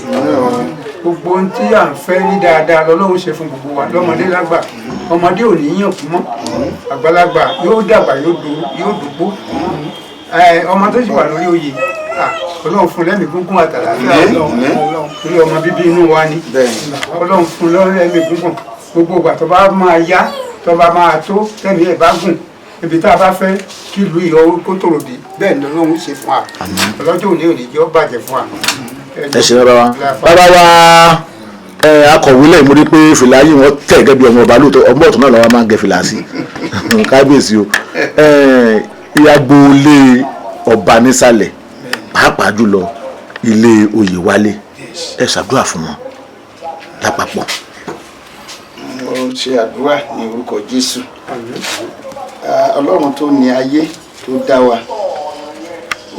gbogbo ohun tí à ń fẹ́ ní dáadáa lọ́lọ́run ṣe fún gbogbo wa lọ́mọdé lágbà ọmọdé ò ní yàn kú mọ́ àgbàlagbà yóò dàgbà yóò dògbó ọmọ tó sì wà lórí oyè ọlọ́run fún lẹ́mìí gúngún àtàlàfíà torí ọmọ bíbí inú wa ni ọlọ́run fún lẹ́mìí gúngún gbogbo ìgbà tó bá máa yá tó bá máa tó tẹ̀mí ẹ̀ bá gùn ibi tá a bá fẹ́ kí ìlú ìyọ kó tòrò dé bẹ́ẹ̀ ni ọlọ́run ṣe fún wa ọlọ́jọ́ òní òní jẹ́ ó bàjẹ́ fún wa. ẹ ṣe bàbá wa akọ̀wé lẹ́yìn mo rí pé fìlà yìí wọ́n tẹ̀ gẹ́gẹ́ bí ọmọ ọba lóòótọ́ ọmọ ọ̀tún náà làwọn máa ń gẹ fìlà sí kábíyèsí o ìyàgbó ilé ọba nísàlẹ̀ pàápàá jùlọ ilé Oyèwálé ẹ ṣàdúrà fún wọn lápapọ̀. mo ṣe àdúrà ní orúkọ Jésù Ọlọ́run tó ní ayé tó dá wa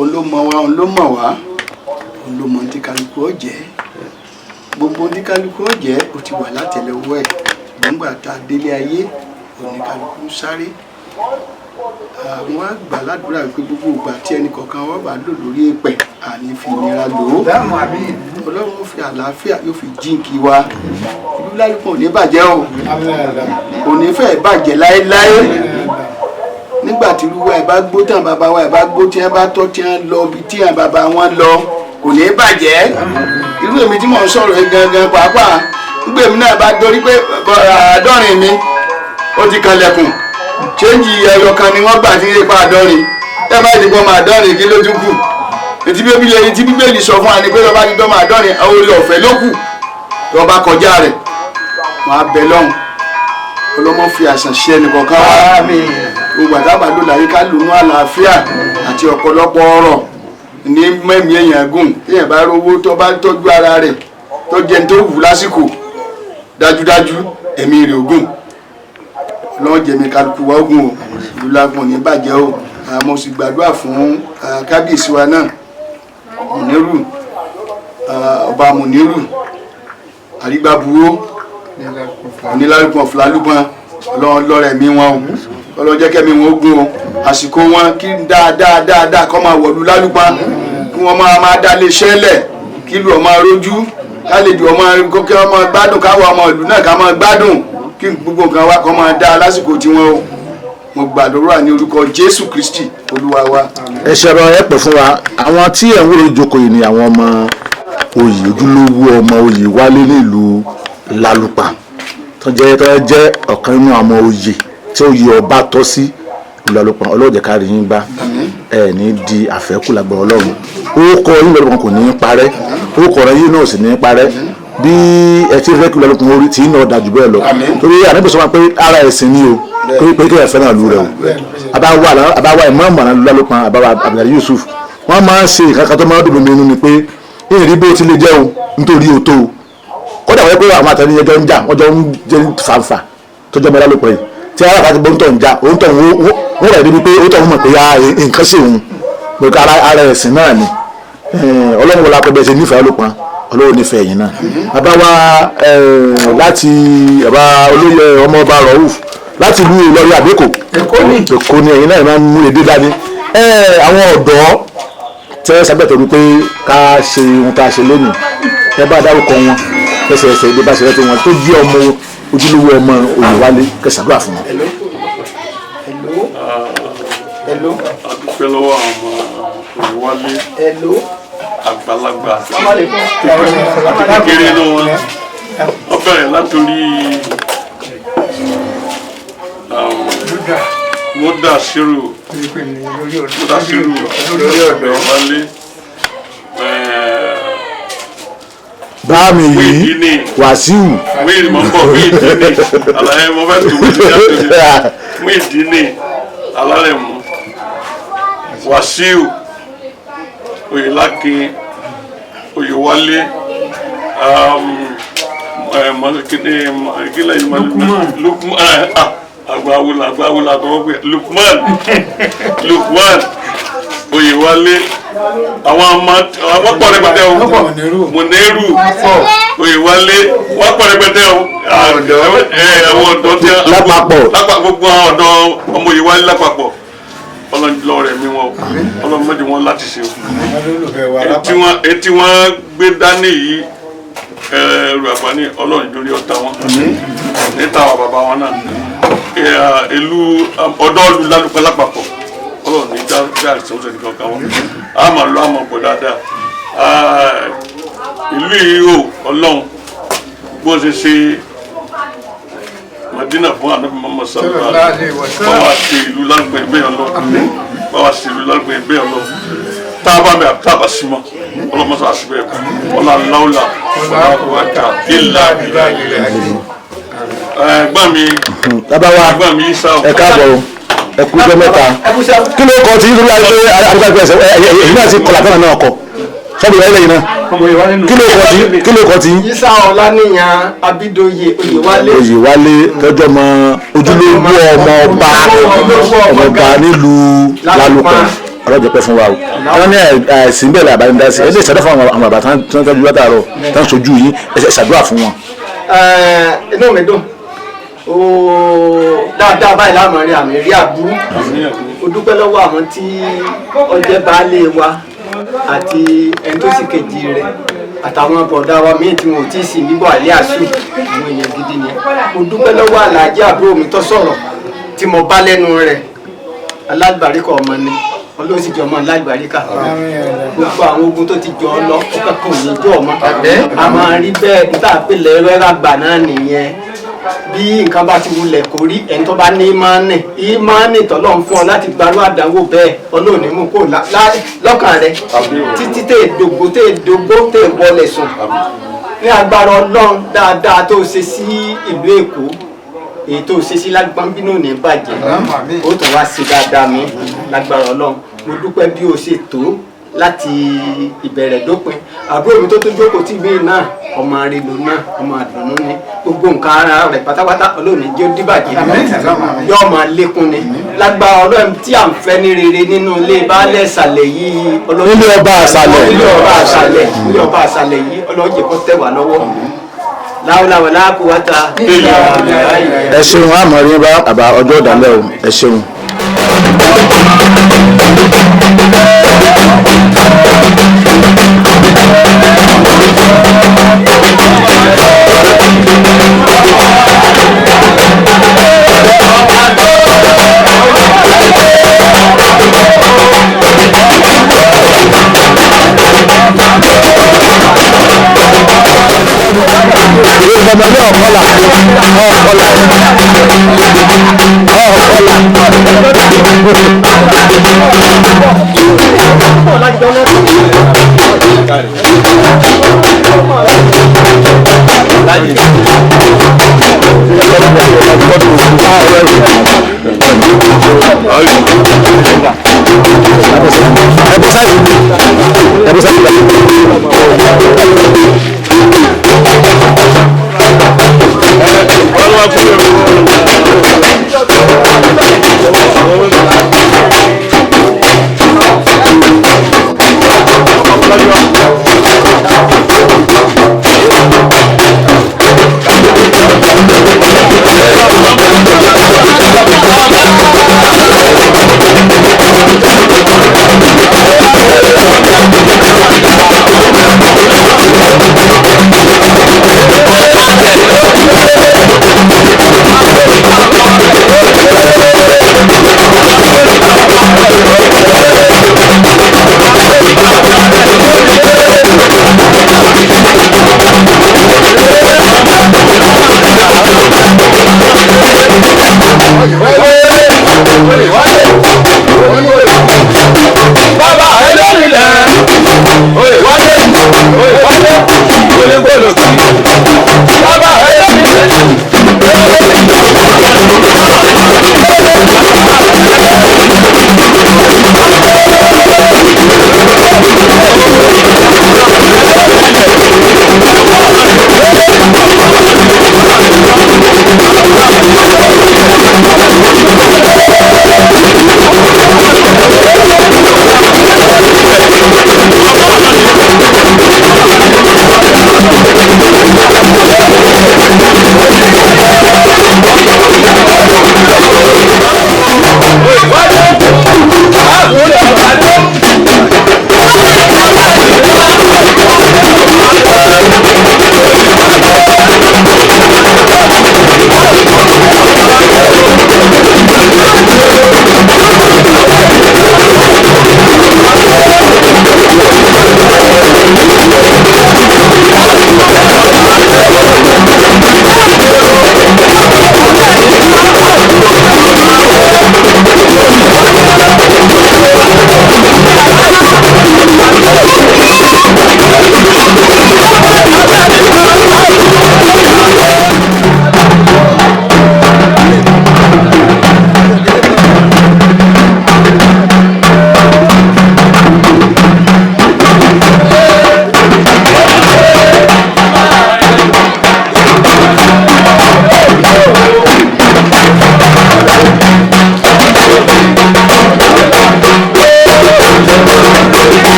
olómọ wa olómọ wa olómọ tí kálukú ọ̀jẹ́ gbogbo ní kálukú ọ̀jẹ́ ó ti wà látẹlẹwọ́ ẹ̀ gbọ̀ngbà tá a délé ayé oníkálukú sáré àwọn àgbà ládùúrà wípé gbogbo ìgbà tí ẹnì kọ̀ọ̀kan wọ́n bá lò lórí èèpẹ̀ àní fi ìnira lò ó Ọlọ́run ó fi àlàáfíà yóò fi jíǹkí wa ìlú Lalupon ò ní bàjẹ́ o kò ní fẹ́ bàjẹ́ láéláé nígbà tí irú wa ẹ̀ bá gbó tán bàbá wa ẹ̀ bá gbó tí wọ́n bá tọ́ tí wọ́n lọ bí tí wọ́n bàbá wọn lọ kò ní bàjẹ́ irú èmi tí mò ń sọ̀rọ̀ yìí gangan pàápàá nígbà èmi náà bá dorí pé àádọ́rin mi ó ti kanlẹ̀kùn chéńjì ẹyọ kan ni wọ́n gbà tí ipa àádọ́rin ẹ bá ti gbọ́ máa dọ́rin kí ló tún kù etí bíbélì sọ fún wa ni pé lọ́ba ti gbọ́ máa dọ́rin orí ọ̀fẹ́ ló kù lọ́ba kọjá rẹ̀ wọ́n á bẹ lọ́hùn ọlọ́mọ fi àṣàn ṣe ẹnìkọ̀ọ̀kan wá gbogbo àtàbà ló láyé ká lùnú àlàáfíà àti ọ̀pọ̀lọpọ̀ ọ̀rọ̀ ní mẹ́mí èèyàn gùn èèyàn bá rówó tó bá tọ́jú ara rẹ̀ tó jẹun tó wù lásìkò dájúdájú ẹ̀mí rẹ̀ ògùn ọlọ́run jẹ̀mí kálukú wa ogun o ìlú Lalupon ní bàjẹ́ o mo sì gbàdúrà fún kábíyèsí wa náà ọba Muniru Arigbabuwo Onilalupon Lalupon ọlọ́run lọ́rẹ̀ mi wọn o ọlọ́run jẹ́ kẹ́mi wọn ogun o àsìkò wọn kí dáadáa kọ́ máa wọ̀lú Lalupon kí wọ́n máa dá lé ṣẹlẹ̀ kí ìlú ọmọ rojú kálejò ọmọ gbádùn káwọ ọmọ ìlú náà ká máa gbádùn kí gbogbo nǹkan wa kọ́ máa dá lásìkò tiwọn o mo gbàdúrà ní orúkọ Jésù Kristi Olúwa wa. ẹ ṣe ọ̀rọ̀ ẹ pè fún wa àwọn tí ẹ̀ ń wúro ìjókòó yìí ni àwọn ọmọ oyè ojúlówó ọmọ Oyèwálé nílùú Lalupon tó jẹ́ ọ̀kan nínú àwọn oyè tí oyè ọba tọ́ sí Lalupon Ọlọ́run jẹ́ ká rí yín bá ẹ ní di àfẹ́kù lágbára Ọlọ́run ó kọ yín Lalupon kò ní í parẹ́ ó kọ ọ̀rọ̀ yín náà sì ní í parẹ́ bí ẹ ti fẹ́ kí Lalupon orí tí náà dájú bẹ́ẹ̀ lọ torí ànábì sọ pé ara ẹ̀sìn ni o pé kí ẹ fẹ́ náà lù rẹ o àbáwá ìmọ̀ àmọ̀ Lalupon àbáwá Abdulaziz Yusuf wọ́n máa ń ṣe ìkankan tó máa ń dùn mí nínú ni pé ìrìn bí ó ti lè jẹ́ o nítorí o tó o kódà wọ́n pé àwọn àtẹnuyẹ jọ ń jà wọ́n jọ ń jẹ́ fàǹfà tó jẹ́ ọmọ Lalupon yìí tí ara àti bóńtọ̀ ń jà òun tọ̀ wọ́n rẹ̀ débi pé ó tọ̀ wọ́n mọ̀ pé nǹkan sí òun pé ara ẹ̀sìn náà ni Ọlọ́run wọlé akọbẹ̀ ṣe nífẹ̀ẹ́ Lalupon Ọlọ́run nífẹ̀ẹ́ yìí náà bàbá wa láti bàbá olóyè ọmọọba Rauf láti ìlú Ìlọrin àbẹ́kò Èkó ni ẹ̀yin náà máa ń mú èdè dání àwọn ọ̀dọ́ tẹ́ sábẹ́tẹ̀ wípé ká ṣe ohun tá a ṣe lónìí ẹ bá dárúkọ wọn ẹsẹ̀ ìdí bá ṣe rẹ́ tí wọn tó jí ọmọ ojúlówó ọmọ Oyewale kẹsàdúrà fún wọn. adúpẹ́ lọ́wọ́ àwọn Oyewale àgbàlagbà àti kékeré inú wọn wọ́n bẹ̀rẹ̀ látòrí mọ́dà sírù Oyewale báàmì yìí Wàsíù wíìlì mọ̀ bọ̀ Muyideen àlàyé mo fẹ́ tó wíìlì jáde Muyideen alárẹ̀mú Wàsíù Oyèlákin Oyewale Lukman agbawula àtọwọ́ pé Lukman Oyewale àwọn pọ̀ rẹpẹtẹ o Muniru Oyewale wọ́n pọ̀ rẹpẹtẹ o àwọn ọ̀dọ́ tí lápapọ̀ gbogbo àwọn ọ̀dọ́ ọmọ Oyewale lápapọ̀ ọlọ́njọ́ rẹ̀ mi wọn o ọlọ́mọdé wọn láti ṣe o etí wọn gbé dání yìí ẹrù àgbáni ọlọ́njọ́ rí ọ̀tá wọn níta àwọn bàbá wọn náà ìlú ọ̀dọ́ ìlú Lalupon lápapọ̀ ọlọ́run ní dáàrí sọ́sọ́ nìkan kan wọn a máa lọ àmọ́ pọ̀ dáadáa ìlú yìí o ọlọ́run bó ṣe ṣe Madina fún Ànábì Muhammad sallallahu alaihi wasallam bá wa ṣe ìlú Lalupon ẹgbẹ́ yẹn lọ bá wa ṣe ìlú Lalupon ẹgbẹ́ yẹn lọ tá a bá mi àtàbà sí mọ́ ọlọ́mọṣẹ́ àṣìbẹ̀ ọlá láwùlà ọlá ìlà ẹgbẹ́ mi ẹ káàbọ̀ ẹ kú ọjọ́ mẹ́ta kí ló kọ tí yín lórí ayé àdúgbò ẹsẹ̀ èyí náà ti kọlà tọ́nà náà kọ sọ́dọ̀ ìwà ilẹ̀ yìí náà kí ló kọ tí. Isa Ọláníyan Abídóyè Oyewale tọjọ́ mọ ojúlówó ọmọ ọba nílùú Lalupon ọlọ́jọ́ pẹ́ fún wa o wọ́n ní àìsí bẹ́ẹ̀ làbá ń dá sí ẹ lè ṣàdúrà fún àwọn bàbá tán tọ́jú látàárọ̀ tán sojú yín ẹ ṣàdúrà fún wọn. inú mi dùn dáadáa báyìí láàmú rí àmì rí àbúrú o dúpẹ́ lọ́wọ́ àwọn tí ọjẹ́ baálé wa àti ẹni tó sì kejì rẹ̀ àtàwọn bọ̀dá wa míì tí wọn ò tí ì sìn bíbọ̀ àlẹ́ àṣù àwọn èèyàn gidi ni mo dúpẹ́ lọ́wọ́ Àlàájì àbúrò mi tó sọ̀rọ̀ tí mo bá lẹ́nu rẹ̀ alágbàríkà ọmọ ni Ọlọ́run sì jọ ọmọ alágbàríkà gbogbo àwọn ogun tó ti jọ ọ lọ ọkọ̀ kan ò ní jọ ọmọ a máa rí bẹ́ẹ̀ nígbà pé lẹ́rẹ́ àgbà náà nìyẹn bí nǹkan bá ti wulẹ̀ kó rí ẹni tó bá ní ìmánì tọ́lọ́ ń fún ọ láti gbarú àdánwò bẹ́ẹ̀ Ọlọ́run ní mú kó lọ́kàn rẹ títí tẹ̀ dògbó tẹ̀ wọlé sùn ní agbára Ọlọ́run dáadáa tó ṣe sí ìlú Èkó èyí tó ṣe sí lágbọ́n bínú ní bàjẹ́ ó tún wá sí dáadáa mi lágbára Ọlọ́run mo dúpẹ́ bí o ṣe tó láti ìbẹ̀rẹ̀ dópin àbúrò mi tó tún jókòó tv náà ọmọ àrèlò náà ọmọ àdùnnú ni gbogbo nǹkan ara rẹ̀ pátápátá Ọlọ́run jẹ́ ó dìbàjẹ́ yóò máa lékún ni lágbára Ọlọ́run tí à ń fẹ́ ní rere nínú ilé baálẹ̀ ìsàlẹ̀ yìí ilé ọba àṣàlẹ̀ yìí Ọlọ́run jẹ́ kó tẹ̀ wá lọ́wọ́ láwùláwà láàkúwátà ẹ ṣeun àmọ́ rí bá àbá ọjọ́ ìdálẹ́ o ẹ ṣeun. ọmọ ní ọ̀kọ́là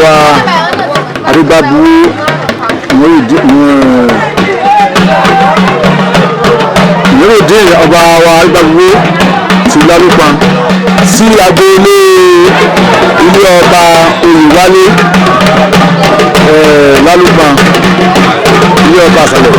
wa Arigbabuwo Munirudeen ọba wa Arigbabuwo ti Lalupon sí agboolé ilé ọba Oyewale Lalupon ilé ọba àṣàlẹ̀.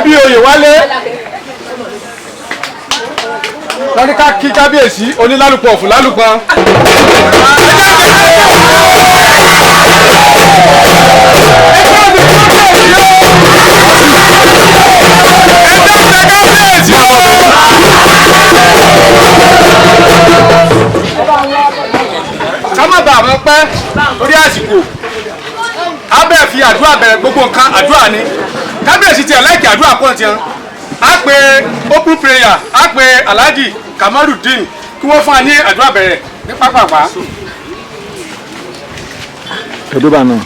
bí Oyewale wọ́n ní ká kí kábíyèsí Onilalupon fún Lalupon. ká má bàa mọ pẹ́ lórí àsìkò abẹ́ fi àdúrà bẹ̀rẹ̀ gbogbo nǹkan àdúrà ni kábíyèsí tiẹ̀ láìkí àdúrà pọ̀ tiẹ̀ á pe open prayer á pe Alhaji Munirudeen kí wọ́n fún wa ní àdúrà bẹ̀rẹ̀ ní pápápá. ẹ̀dọ́bà náà.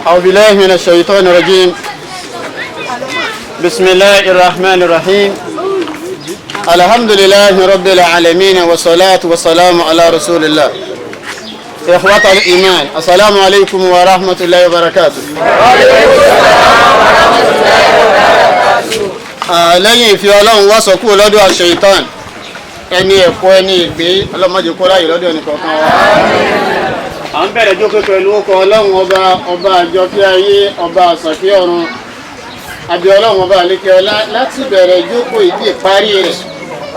أعوذ بالله من الشيطان الرجيم بسم الله الرحمن الرحيم الحمد لله رب العالمين والصلاة والسلام على رسول الله إخوة الإيمان السلام عليكم ورحمة الله وبركاته lẹ́yìn ìfi ọlọ́run wá sọ kúrò lọ́dọ̀ àṣeyìtàn ẹni ẹ̀kọ́ ẹni ìgbé ọlọ́mọdé kó ráyè lọ́dọ̀ ẹnì kọ̀ọ̀kan wa. à ń bẹ̀rẹ̀ jókòó pẹ̀lú ọkọ̀ ọlọ́run ọba àjọkí ayé ọba àsàkí ọ̀run àbí ọlọ́run ọba àlékè ọlá láti bẹ̀rẹ̀ jókòó ìdí ìparí rẹ̀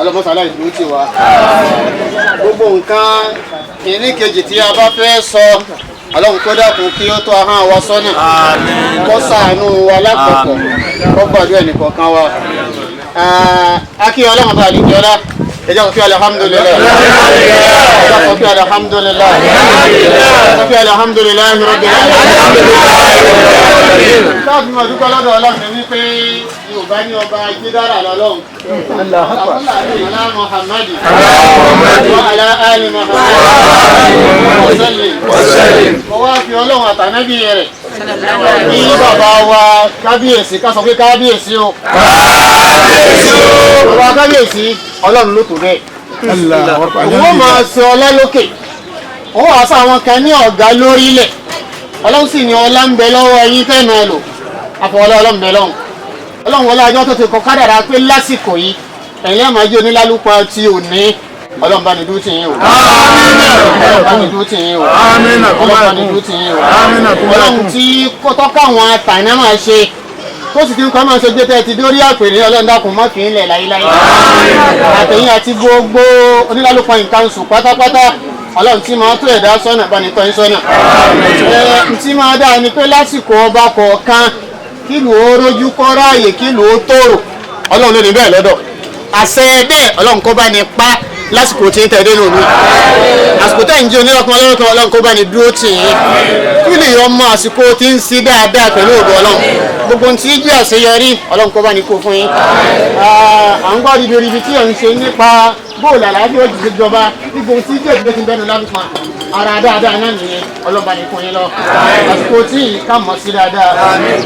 ọlọ́mọsàlá ìdúró ti wá. gbogbo nǹkan ìní kejì tí a bá fẹ́ sọ ọlọ́run kó dákun kí ó tó ahọ́n wa sọ́nà kó ṣàánú wa lápapọ̀ kó gbàdúrà ẹnì kọ̀ọ̀kan wa. akí ọlọ́run ọba àlékè ọlá ẹjọ́ kò fi alhamdulillah ẹjọ́ kò fi alhamdulillah ẹjọ́ kò fi alhamdulillah rabbil alamin. káàbí mo dúpẹ́ lọ́dọ̀ ọlọ́run wípé yorùbá ní ọba jídára lọ́lọ́run ala muhammadi wa ala ali muhammadi mo wá fi ọlọ́run àtànábì rẹ̀ ní bàbá wa kábíyèsí ká sọ pé kábíyèsí o bàbá kábíyèsí ọlọ́run ló tó bẹ́ẹ̀. owó máa ṣe ọlá lókè owó àṣà àwọn kan ní ọ̀gá lórílẹ̀ ọlọ́run sì ní ọlá ń bẹ lọ́wọ́ ẹyin fẹ́ máa lò àfọwọ́lá ọlọ́run bẹ lọ́hùn ọlọ́run wọlé ajọ́ tó ti kọ kádàrá pé lásìkò yìí ẹ̀yin àmàjẹ́ Onílálupon tí ò ní ọlọ́run bá ní dúró tì yín o ọlọ́run bá ní dúró tì yín o ọlọ́run bá ní dúró tì yín o ọlọ́run tí kọ́tọ́ káwọn àtàná máa ṣe tó sì ti ń kọ́ máa ṣe gbé tẹ́ ti dórí àpèrè ọlọ́run dákun mọ́ kì í lẹ̀ láíláí àtẹ̀yìn àti gbogbo Onílálupon nǹkan sùn pátápátá ọlọ́run tí máa tó ẹ̀dá sọ́nà bá ní tọ́ yín sọ́nà tí máa dáa ni pé lásìkò ọba kọ̀ọ̀kan kí lù ó rójú kọ́ ráàyè kí lù ó tòrò ọlọ́run ló ní bẹ́ẹ̀ lọ́dọ̀ àṣẹ bẹ́ẹ̀ ọlọ́run kó bá ní pa lásìkò tí ń tẹ̀lé lómi àsìkò tẹ̀ ń jẹ́ Onílálupon ọlọ́run kó bá ní dúró tì yín kí lè yọ ọmọ àsìkò tí ń sí dáadáa pẹ̀lú ògo ọlọ́run gbogbo tí ń jẹ́ àṣeyọrí ọlọ́run kó bá ní kó fún yín à ń gbọ́ ibi tí ẹ̀ ń ṣe nípa bóòlù àlàáfíà òjì ìjọba gbogbo tí jẹ́ ìgbésí ń bẹ́nu Lalupon ara dáadáa náà nìyẹn ọlọ́ba ní fún yín lọ àsìkò tí ká mọ̀ sí dáadáa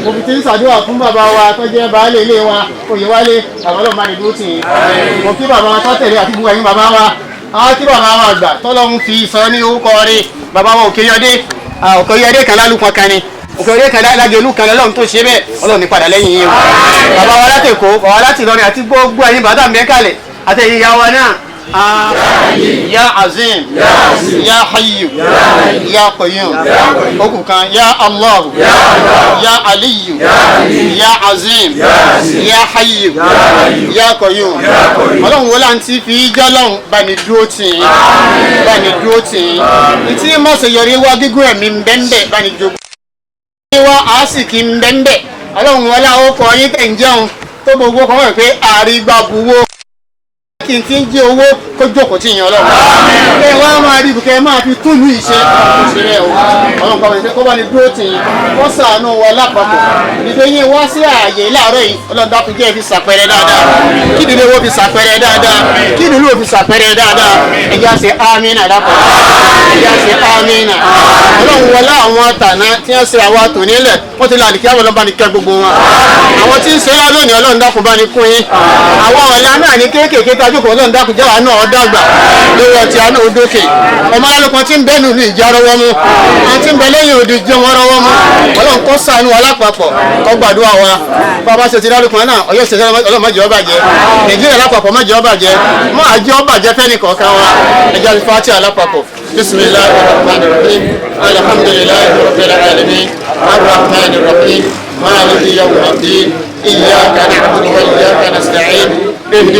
òbí tí ń ṣàdúrà fún bàbá wa tó jẹ́ baálé ilé wa Oyewale àwọn ọlọ́ba ní dúró tì yín mo kí bàbá wa tó tẹ̀lé àti gbogbo ẹ̀yin bàbá wa àwọn kí bàbá wa àgbà tọ́lọ́run fi sọ ní orúkọ rẹ̀ bàbá wa Òkèyọdé kan Lalupon kan ni Òkèyọdé kan Lájọlú kan lọ́run tó ṣe bẹ́ẹ̀ ọlọ́run ní padà lẹ́yìn yín o bàbá wa láti Èkó bàbá wa láti Ìlọrin àti gbogbo ẹ̀yin bàdá mẹ́kàlẹ̀ àti ẹ̀yin ìyá wa náà ya azim ya hayyu ya qayyum okùn kan ya Allah ya aliyu ya azim ya hayyu ya qayyum ọlọ́run wọlé àǹtí fi jọ́lọ́run bá ní dúró tì í tí mọ̀ ṣe yọrí wá gígùn ẹ̀mí bẹ́ńbẹ́ bá ní jogún wá àásìkí bẹ́ńbẹ́ ọlọ́run wọlé àwọn ọkọ̀ yín tẹ̀ ń jẹun tó gbogbo kan wọ̀ pé Arigbabuwo kí n ti ń jẹ owó kó jókòó tí ìyẹn ọlọ́run kẹ wá máa rí ibùkẹ́ máa fi túlù ìṣe òṣèré o ọlọ́run kan wọ̀nyí kó bá ní dúró tì yín kó ṣàánú wa lápapọ̀ ìdè yín wá sí ààyè láàárọ̀ yìí ọlọ́run dákun jẹ́ fi ṣàpẹrẹ dáadáa kí ìdílé wo fi ṣàpẹrẹ dáadáa kí ìdílé wo fi ṣàpẹrẹ dáadáa ẹ̀já ṣe ámínà lápapọ̀ ẹ̀já ṣe ámínà ọlọ́run wọlé àwọn tàná tí wọ́n ṣe àwọn àtò nílẹ̀ wọ́n ti lọ àdìkí àwọn ọlọ́ba ní kẹ́ gbogbo wọn àwọn tí ń ṣe lónìí ọlọ́run dákun bá ní kún yín àwọn ọ̀la náà ní kéékèèké tajú kò ọlọ́run dákun jẹ́ wàá náà dàgbà lórí ọtí àná òdòkè ọmọ Lalupon tí ń bẹ nínú ìjà rọwọ́ mú àwọn tí ń bẹ lẹ́yìn òde jẹ́ wọn rọwọ́ mú ọlọ́run kó ṣàánú wa lápapọ̀ kó gbàdúrà wa bàbá ṣe ti Lalupon náà Ọ̀yọ́ ṣe ọlọ́run má jẹ́ ó bàjẹ́ Nàìjíríà lápapọ̀ má jẹ́ ó bàjẹ́ má àjẹ́ ó bàjẹ́ fẹ́ni kọ̀ọ̀kan wa ẹja ní Fatiha lápapọ̀ bismillahir rahmanir rahim alhamdulillahi rabbil alamin arrahmanir rahim maliki yawmiddin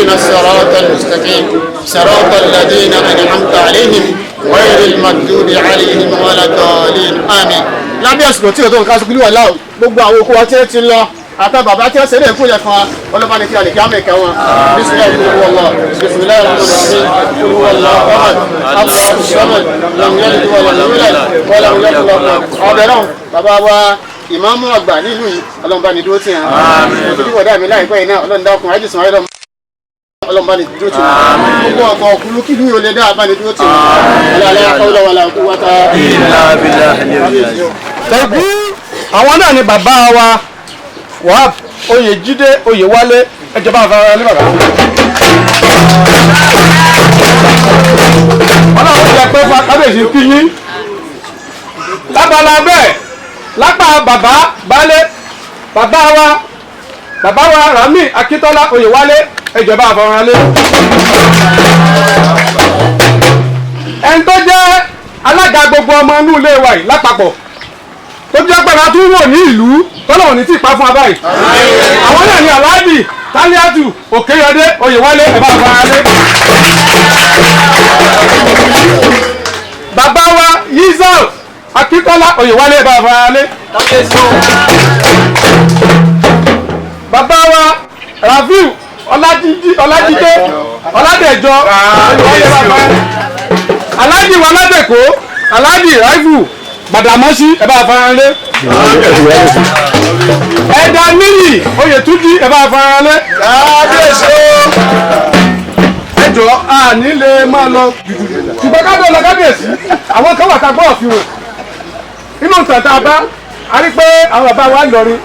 اهدنا الصراط المستقيم صراط الذين أنعمت عليهم غير المغضوب عليهم ولا الضالين آمين. lábẹ́ àsìkò tí o tó nǹkan sùkúlù wà láò gbogbo àwọn okòwò tí ó ti lọ àtà bàbá tí ó ṣe lè kú yẹ fún wa ọlọ́ba ní kí a lè kí á mẹ́kẹ́ wọn bisimilayi olúwọlọ bisimilayi olúwọlọ ọmọdé abúlé sọmọd làmúyẹ́lì tó wọlé lọ́wọ́lẹ̀ wọlé ọbẹ̀ náà bàbá wa ìmáàmù àgbà nílùú yìí ọlọ́mọba ní dúró tì hàn òtútù wọ̀dà mi láìpẹ́ yìí náà ọlọ́mọdé ọkùnrin àjùsùn ayélujára ọlọ́mọba ní dúró tì hàn gbogbo ọkọ̀ òkúlù kí lóyún olè dáa bá ní dúró tì hàn àwọn náà ni bàbá wa Wahab Oyèjídé Oyèwálé ẹjọba àfárá ní bàbá. ọlọ́run jẹ pé fún kábíyèsí kí yín lábala bẹ́ẹ̀ lápá bàbá baálé bàbá wa Rami Akíntọ́lá Oyèwálé ẹjọba àfárá lé. ẹni tó jẹ́ alága gbogbo ọmọ inú ilé wa yìí lápapọ̀ tó jẹ́ pẹ̀lú àtúwò ní ìlú tọ́lọ̀ ní tí ìpá fún abáyì àwọn náà ni Aláàjì Tálíàtù Òkèyọdé Oyèwálé ẹ̀bá àfárálé bàbá wa Yíṣàù Akíntọ́lá Oyèwálé ẹ̀bá àfárálé bàbá wa Rafiu Ọlájídé Ọládẹ̀jọ Oyèwálé ẹ̀bá àfárálé Aláàjì wa Ládèkó Aláàjì Ráìfù Gbàdàmọ́sí ẹ̀bá àfárálé ẹ̀dà níyì Oyètúnjí ẹ̀bá àfárálé ẹjọ́ àní lè máa lọ ṣùgbọ́n kábíyèsí lọ kábíyèsí àwọn kan wà ká gbọ́ òfin inú tàtà bá a rí pé àwọn bàbá wa lọrin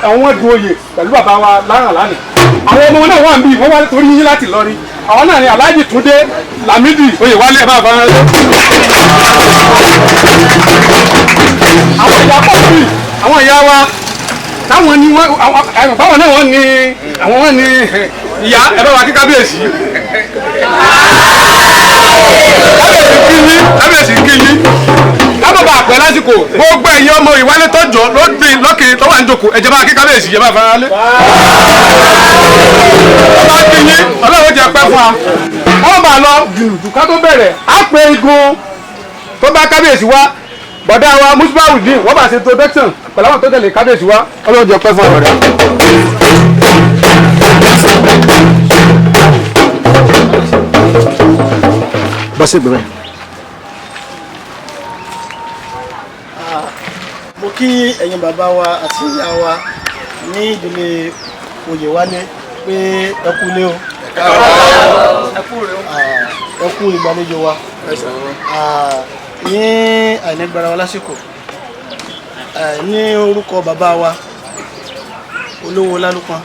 àwọn wọn du oyè pẹ̀lú bàbá wa láràn lánàá àwọn ọmọ náà wà ń bí wọ́n wá torí yín láti lọrin àwọn náà ni Aláàjì Túndé Lámídì Oyèwálé ẹ̀bá àfárálé àwọn ìyá pọ̀ sí àwọn ìyá wa táwọn ní wọ́n báwọn náà wọ́n ní àwọn wọ́n ní ìyá ẹ̀bá wa kí kábíyèsí kábíyèsí kí yín lábàbà àpẹ lásìkò gbogbo ẹ̀yin ọmọ Ìwálé tọ́jọ́ lóde lókè tó wà ń jòkó ẹ̀jẹ̀ bá kí kábíyèsí yẹ bá fara lé ọba kí yín ọlọ́run jẹ pẹ́ fún wa wọ́n bá lọ jùlù ká tó bẹ̀rẹ̀ á pé igun tó bá kábíyèsí wá bọ̀dá wa Musbahudeen wọ́n bá ṣe introduction pẹ̀lú àwọn tó tẹ̀lé kábíyèsí wa ọlọ́run jẹ pẹ́ fún ọ̀rọ̀ rẹ̀. bọ́sẹ̀ gbẹ̀rẹ̀. mo kí ẹ̀yin bàbá wa àti ìyá wa ní ìdílé Oyèwálé pé ẹ kú lé o ẹ kú ìgbàlejò wa ní àìnígbára wa lásìkò ní orúkọ bàbá wa olówó Lálùpọ̀n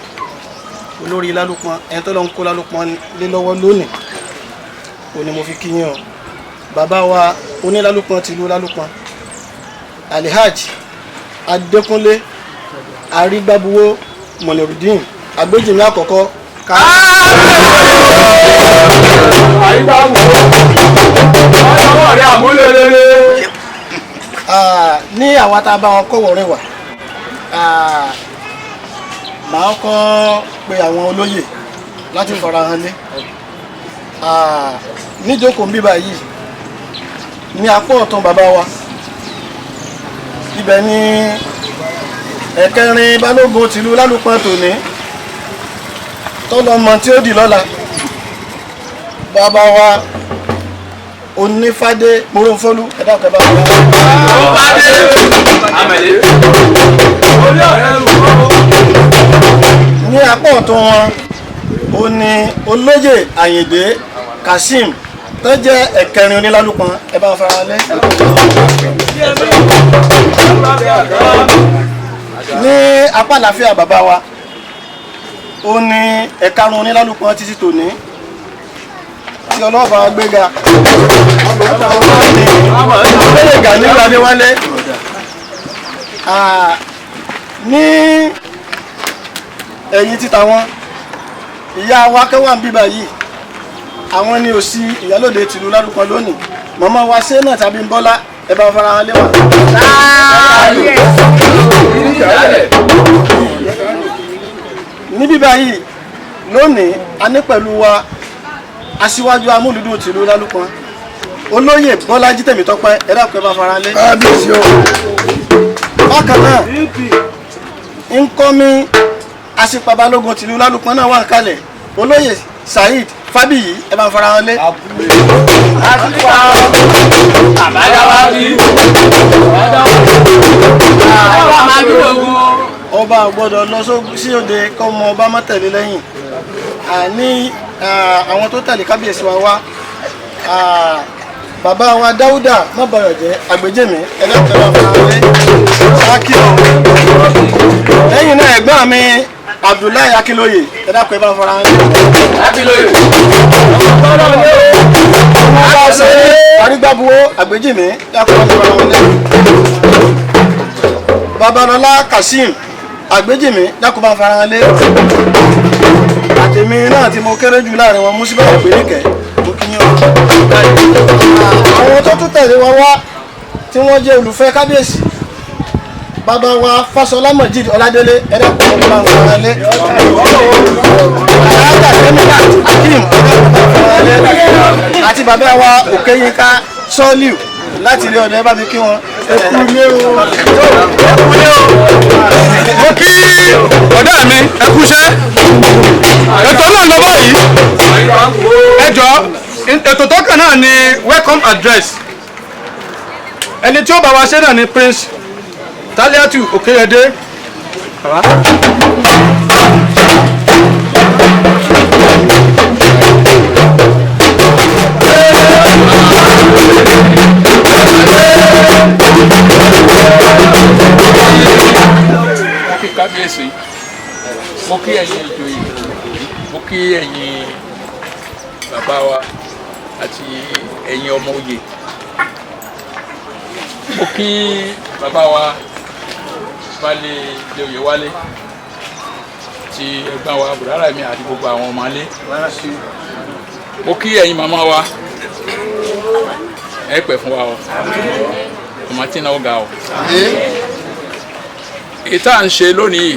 olórí Lálùpọ̀n ẹni tó lọ ń kó Lálùpọ̀n lé lọ́wọ́ lónìí òní mo fi kí yín o bàbá wa Onílálùpọ̀n tìlú Lálùpọ̀n Alhaji Adekunle Arigbabuwo Munirudeen agbéjìmí àkọ́kọ́ ká. ní àwa tá a bá wọn kọ́wọ́ rẹ̀ wá màá kọ́ pé àwọn olóyè láti farahàn lé níjókòó bíbá yìí ní apá ọ̀tún bàbá wa ibẹ̀ ni ẹ̀kẹrin balógun tìlú Lálùpọ̀n tòní tọ́lọ́mọ tí ó dì lọ́la bàbá wa Onífádé Moronfólú ẹ̀dá ọ̀kẹ́ bá wà. ní apá ọ̀tún wọn ó ní olóyè Àyìndé Kasim tó jẹ́ ẹ̀kẹrin Onílálùpọ̀n ẹ bá fara lẹ́. ní apá àlàáfíà bàbá wa ó ní ẹ̀karùn Onílálùpọ̀n títí tòní tí ọlọ́ọ̀bà gbéga gbéga nílùú Adéwálé ní ẹ̀yìn títa wọn ìyá wa kẹwàá ń bíbá yìí àwọn ni òsì ìyálòde tìlú Lálùpọ̀n lónìí màmá wa ṣé náà tàbí ń bọ́lá ẹ bá fara hàn léwà. ní bíbá yìí lónìí a ní pẹ̀lú wa aṣíwájú amúlùdùn tìlú Lálùpọ̀n olóyè Bọ́lájí Tèmítọ́pẹ́ ẹ dákun ẹ bá fara lé. bákan náà nkọ́mi aṣípabalógun tìlú Lálùpọ̀n náà wà kalẹ̀ olóyè Saheed Fábíyì ẹ bá fara lé. ọba gbọ́dọ̀ lọ sí òde kọ́mọ ọba má tẹ̀lé lẹ́yìn ní àwọn tó tẹ̀lé kábíyèsí wa wá bàbá wa Dáúdà Mábàyọ̀jẹ́ Àgbéjèmí ẹlẹ́tẹ̀ẹ́ bá fara lé sákì o lẹ́yìn náà ẹ̀gbọ́n mi Abdullahi Akínlóye ẹ dákun ẹ bá fara lé Akínlóye Arigbabuwo Àgbéjèmí dákun ẹ bá fara lé Babalọlá Kasim Àgbéjèmí dákun bá fara lé àtẹ̀mí náà tí mo kéré jù láàrin wọn mú síbẹ̀ ìgbèríkẹ̀ mo kí yín o. àwọn tó tún tẹ̀lé wọn wá tí wọ́n jẹ́ olùfẹ́ kábíyèsí bàbá wa Fáṣọlá Mọ̀jídì Ọládélé ẹ̀dá kò mọ̀ bá fara lé àyájà Tẹ́mílà Akeem àti bàbá wa Òkèyínká Sọ́líù láti ilé ọ̀dọ̀ ẹ bá mi kí wọn. mo kí ọ̀dọ́ mi ẹ kúṣẹ́ ètò náà lọ báyìí ẹ jọ ètò tó kàn náà ni welcome address ẹni tí ó bá wa ṣe náà ni Prince Taliatu Okeyede. kábíyèsí mo kí ẹ̀yin ìjòyè mo kí ẹ̀yin bàbá wa àti ẹ̀yin ọmọ oyè mo kí bàbá wa balẹ̀ Oyewale ti ẹ̀gbọ́n wa bùrọ̀dá mi àti gbogbo àwọn ọmọ alẹ́ mo kí ẹ̀yin màmá wa ẹ pẹ́ fún wa o ọmọ tí náà ó ga o ìta ń ṣe lónìí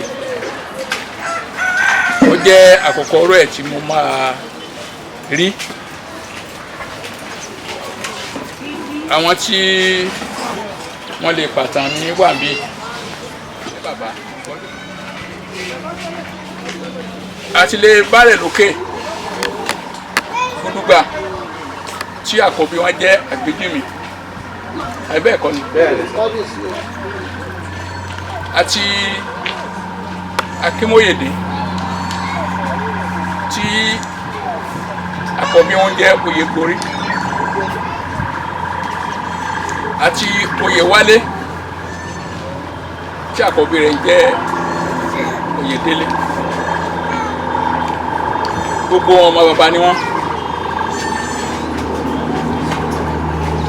ó jẹ́ àkọ́kọ́ ọ̀rọ̀ ẹ̀ tí mo máa rí àwọn tí wọ́n lè pàtàn ní wàmí bàbá àti lè bárẹ̀ lókè fúdúgba tí àkọ́bí wọn jẹ́ Àgbéjèmí ẹ̀bẹ́ ẹ̀kọ́ ni àti Akínmóyèdé tí àkọ́bí wọn jẹ́ Oyègorí àti Oyèwálé tí àkọ́bí rẹ̀ jẹ́ Oyèdélé gbogbo wọn ọmọ bàbá ni wọ́n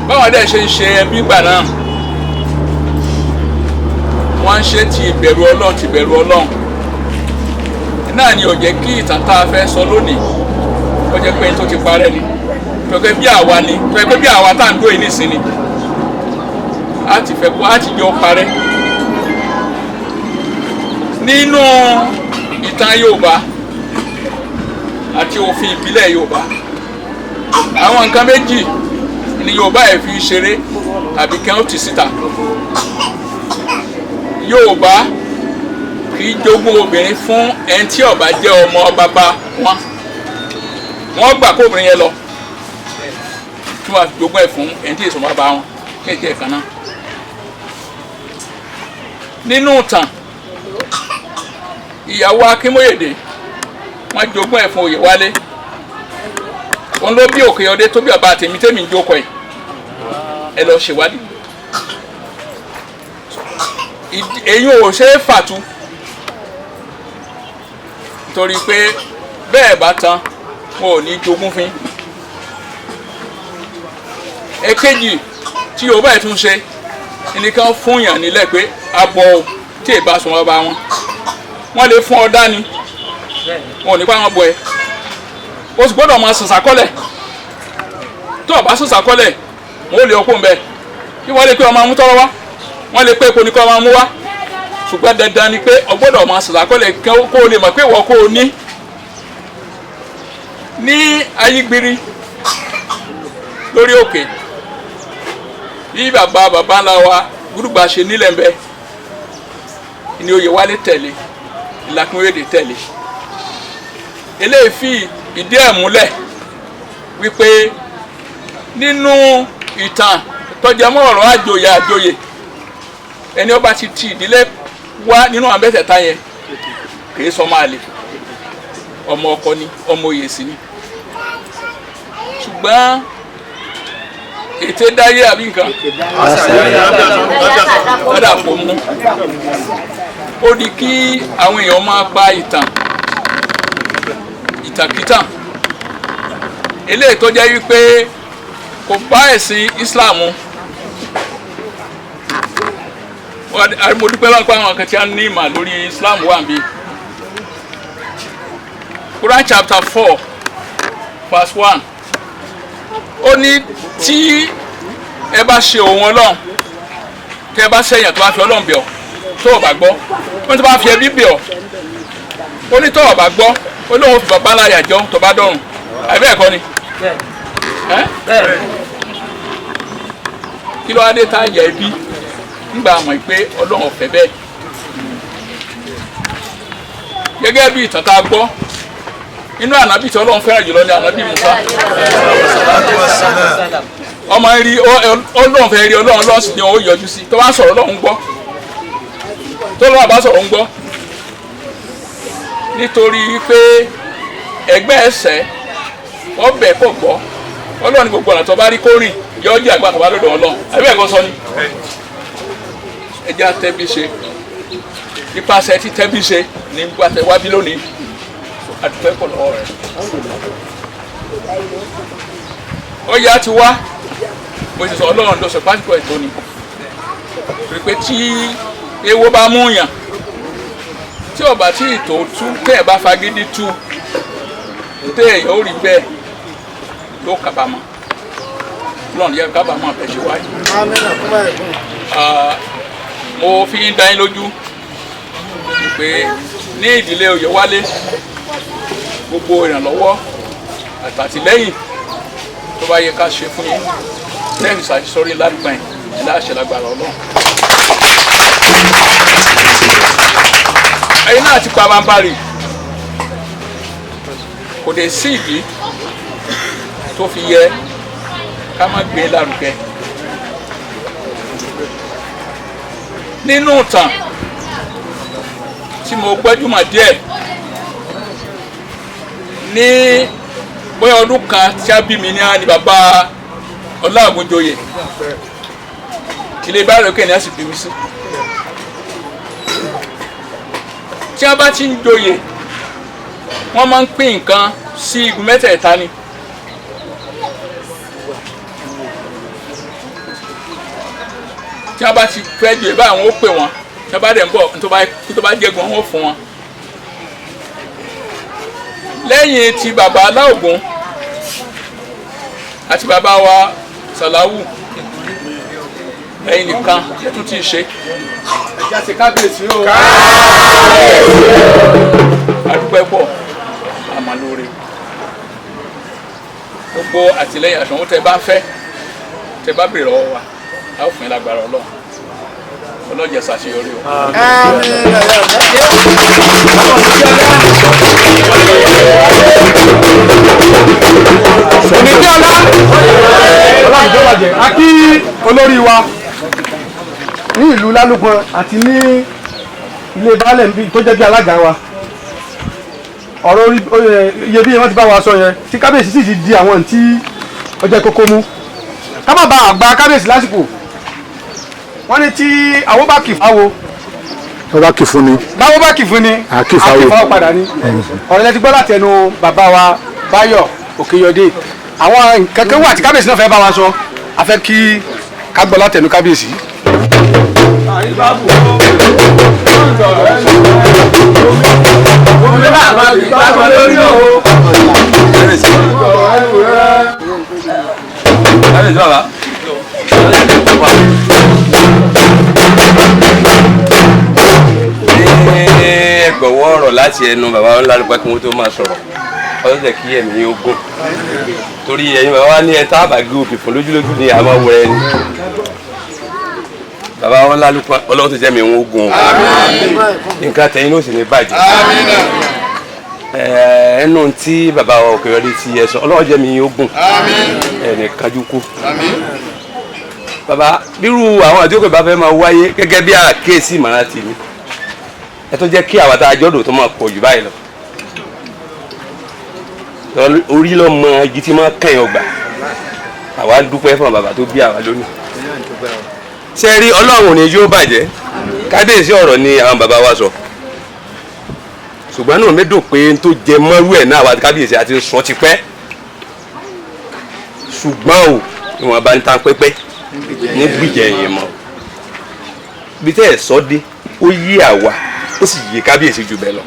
báwọn dẹ̀ ṣe ń ṣe ẹbí gbà náà wọ́n ń ṣe ti ìbẹ̀rù Ọlọ́run náà ni ó jẹ́ kí ìtàn tá a fẹ́ sọ lónìí ó jẹ́ pé tó ti parẹ́ ni tọ́kẹ́ bí àwa ni tọ́kẹ́ bí àwa tá à ń dó yìí nìsín ni á ti fẹ́ kó á ti jọ parẹ́ nínú ìtàn Yorùbá àti òfin ìbílẹ̀ Yorùbá àwọn nǹkan méjì ni Yorùbá ẹ̀ fi ṣeré àbí kẹ́ ó ti síta Yorùbá kì í jogún obìnrin fún ẹni tí ó bá jẹ́ ọmọ bàbá wọn gbà kó obìnrin yẹn lọ tí wọ́n jogún ẹ̀ fún ẹni tí èso bàbá wọn kéèké kan náà nínú ìtàn ìyàwó Akínmóyèdé wọ́n jogún ẹ̀ fún Oyèwálé òun ló bí Òkèyọdé tó bí bàbá tèmi ń jókòó ẹ lọ ṣèwádìí èyí ò ṣe é fàtú nítorí pé bẹ́ẹ̀ bá tán wọn ò ní jogún fín èkejì tí Yorùbá ẹ̀ tún ṣe nìkan fún yàn nílẹ̀ pé abọ́ tí ì bá sùn ọba wọn lè fún ọ dání wọn ò ní pa wọn bọ ẹ o sì gbọ́dọ̀ máa sàṣàkọ́lẹ̀ tó o bá sàṣàkọ́lẹ̀ wọn ò lè ọkùnrin bẹ́ẹ̀ kí wọ́n lè pé ọmọ amútọ́rọ́ wá wọ́n lè pé epo ní kọ́ ọmọ amú wá ṣùgbọ́n dandan ni pé o gbọ́dọ̀ máa sàṣàkọ́lẹ̀ kó o lè mọ̀ pé ìwọ kó o ní ní ayígbiri lórí òkè bí bàbá ńlá wa Gúdúgbà ṣe nílẹ̀ ń bẹ ni Oyèwálé tẹ̀lé Ìlàkúnwédè tẹ̀lé. Eléyìí fi ìdí ẹ̀ múlẹ̀ wípé nínú ìtàn tọ́jàmọ́ ọ̀rọ̀ àjòyè ẹni ọba ti ìdílé wá nínú àbẹ́tẹ̀ta yẹn kìí sọ máa lè ọmọ ọkọ ni ọmọ òye sí ni. Ṣùgbọ́n ètè dáyé àbí nǹkan ọ̀dà kò mú ó di kí àwọn èèyàn máa pa ìtàkìtàn eléyìí tó jẹ́ wípé kò bá ẹ̀sìn Islam mo dúpẹ́ lọ́pọ̀ àwọn kan tí a ní ìmọ̀ lórí Islam wà bí. Quran chapter 4 verse 1 ó ní tí ẹ bá ṣe òun Ọlọ́run tí ẹ bá ṣẹ̀yàn tó bá fi Ọlọ́run bẹ̀ ọ́ tó o bá gbọ́ wọ́n ti bá fi ẹbí bẹ̀ ọ́ ó ní tó o bá gbọ́ ó lóun fi bàbá láyà jọ tó bá dọ̀rùn àbí bẹ́ẹ̀ kọ́ ni. Kí ló wá dé tá a yẹ ẹbí nígbà mọ̀ pé Ọlọ́run ò fẹ́ bẹ́ẹ̀. Gẹ́gẹ́ bí ìtàn tá a gbọ́ inú ànábì tí Ọlọ́run fẹ́ràn jùlọ ní ànábì Musa ọmọ rí Ọlọ́run fẹ́ rí Ọlọ́run lọ́sìn ni ó yọjú sí tó bá sọ̀rọ̀ Ọlọ́run gbọ́ tó lọ́wọ́ bá sọ̀rọ̀ ń gbọ́ nítorí pé ẹgbẹ́ ẹsẹ̀ ọbẹ̀ kò gbọ́ Ọlọ́run ní gbogbo ọ̀nà tó bá rí kó rìn yọ ọjọ́ àgbà tó bá lọ́dọ̀ Ọlọ́run ẹgbẹ́ ẹ̀kọ́ sọ ni ẹjẹ́ àtẹ́bí ṣe nípasẹ̀ tí tẹ́bí ṣe ní gbàtẹ́ wábí lónìí àdúpẹ́ pọ̀ lọ́wọ́ rẹ̀. Ọ̀yà ti wá mo ti sọ Ọlọ́run lọ sọ pásítọ̀ ètò ni pé tí ewo bá mú yàn tí ọba tí ìtò tú tẹ́ ẹ̀ bá fagídí tú tẹ́ èèyàn ó rí bẹ́ẹ̀ ló kábàámọ̀ lọ́nà yẹ kábàámọ̀ bẹ́ẹ̀ ṣe wáyé. Mo fi ń dá yín lójú pé ní ìdílé Oyèwálé gbogbo ìrànlọ́wọ́ àtàtìlẹ́yìn tó bá yẹ ká ṣe fún yín lẹ́yìn ìṣàṣìṣọ́rí ládùúgbò yìí láṣẹ lágbára Ọlọ́run. Ẹ̀yin náà ti pa bámbárì kò dé sí ìdí tó fi yẹ ká má gbé lárugẹ. Nínú ìtàn tí mo gbẹ́júmọ̀ díẹ̀ ní bóyá ọdún kan tí a bí mi ní àní bàbá Ọláògúnjoyè ilé ìbára òkè ní a sì bí mi sí. Tí a bá ti ń joyè wọ́n máa ń pín nǹkan sí igun mẹ́tẹ̀ẹ̀ta ni. Tí a bá ti fẹ́ joyè báyìí àwọn ó pè wọ́n tí a bá dẹ̀ ń bọ̀ tó bá jẹ́gun wọn ó fún wọn. Lẹ́yìn ti bàbá Aláògún àti bàbá wa Sàláwù ẹ̀yin nìkan ẹ tún ti ṣe. Ẹja ti kábíyèsí o. Adúpẹ́ pọ̀ àmàlóore gbogbo àtìlẹ́yìn àṣọwọ́ tẹ bá fẹ́ tẹ bá bèrè lọ́wọ́ wa a ó fún yín lágbára Ọlọ́run ọlọ́jẹ̀ ṣàṣeyọrí o. Onídìí ọlá ọlọ́run tó bàjẹ́ a kí olórí wa ní ìlú Lálùpọ̀n àti ní ilé baálẹ̀ tó jẹ́ bí alága wa ọ̀rọ̀ iyebíye wọ́n ti bá wa sọ yẹn tí kábíyèsí sì ti di àwọn tí ó jẹ́ kókó mú ká má ba àgbà kábíyèsí lásìkò wọ́n ní tí àwọn bá kì fáwo tó bá kì fún ni báwo bá kì fún ni àkìfáwò padà ní ọ̀rọ̀ ilẹ̀ ti gbọ́ láti ẹnu bàbá wa Báyọ̀ Òkèyọdé àwọn kankan wà tí kábíyèsí náà fẹ́ bá wa sọ a fẹ́ kí ká gbọ́ láti ẹnu kábíyèsí. Gbọ̀wọ́ ọ̀rọ̀ láti ẹnu bàbá Onilalupon kí wọ́n tó máa sọ̀rọ̀ ọlọ́run jẹ́ kí ẹ̀mí yóò gùn torí ẹ̀yin bàbá wa ní ẹ tá àbàgé òbí fún lójúlójú ní àmọ́ wọ ẹni bàbá wọn Lalupon ọlọ́run tó jẹ́ mi wọn gùn nǹkan tẹ̀yìn ló sì ní bàjẹ́ ẹnu tí bàbá wa òkè rẹ̀ ti ẹ̀sọ́ ọlọ́run jẹ́ mi yóò gùn ẹ̀ẹ́nì kájú kú bàbá bírú àwọn àdéhùn bá fẹ́ máa wáyé gẹ́gẹ́ bí àkíyèsí ìmọ̀ràn tì mí ẹ tó jẹ́ kí àwọn tá a jọ́dọ̀ tó máa pọ̀ jù báyìí lọ orí lọ mọ igi tí máa kàn yín ọgbà àwa dúpẹ́ fún bàbá tó bí àwa lónìí ṣe rí ọlọ́run ní yóò bàjẹ́ kábíyèsí ọ̀rọ̀ ni àwọn bàbá wa sọ ṣùgbọ́n náà mẹ́dùn pé n tó jẹ mọ́rú ẹ̀ náà wà kábíyèsí àti sọ ti pẹ́ ṣùgbọ́n o ìwọ̀n bá ń ta pẹ́pẹ́ ní gbìjẹ́ yẹn mọ́ bí tẹ́ ẹ̀ sọ dé ó yí àwa ó sì yí kábíyèsí jù bẹ́ẹ̀ lọ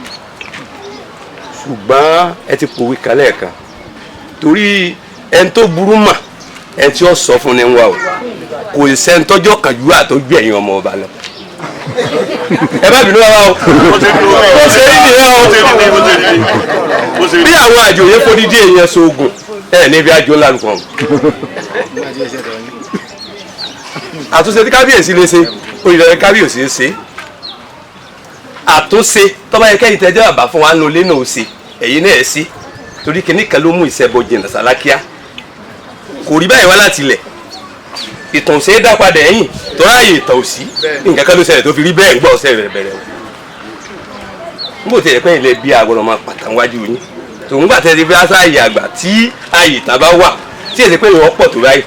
ṣùgbọ́n ẹ ti pòwe kalẹ̀ kan torí ẹni tó burú mà ẹni tí ó sọ fún ni wa o kò sẹ́ni tọ́jọ́ kàjú àtọ́jú ẹ̀yin ọmọ ọba lọ ẹ bá bínú wa o ó ṣe é nìyẹn o bí àwọn àjòyè fódídé èèyàn sóògùn ẹ níbi àjò Lalupon àtúnṣe tí kábíyèsí lè ṣe olùdarí kábíyèsí ṣe àtúnṣe tọ́ba yẹ kẹ́yìn tẹ́jọ́ àbá fún wa nulẹ̀ náà ṣe ẹ̀yin náà sí torí kìnnì kan ló mú ìṣẹ́bọ jìnnà sálákíá kò rí báyìí wá láti ilẹ̀ ìtàn ṣe é dá padà ẹ̀yìn tó ráàyè ìtàn ò sí nǹkan kan ló ṣẹlẹ̀ tó fi rí bẹ́ẹ̀ ń gbọ́ ọ̀sẹ̀ rẹ̀ bẹ̀rẹ̀ o níbo tí ẹ̀ pẹ́ ilẹ̀ bí agbọ́dọ̀ máa pàtàkì wájú yín tòun gbà tẹ́ ti fi aṣọ àyè àgbà tí àyè ìtàn bá wà tí èsì pé ìwọ́n pọ̀ tó báyìí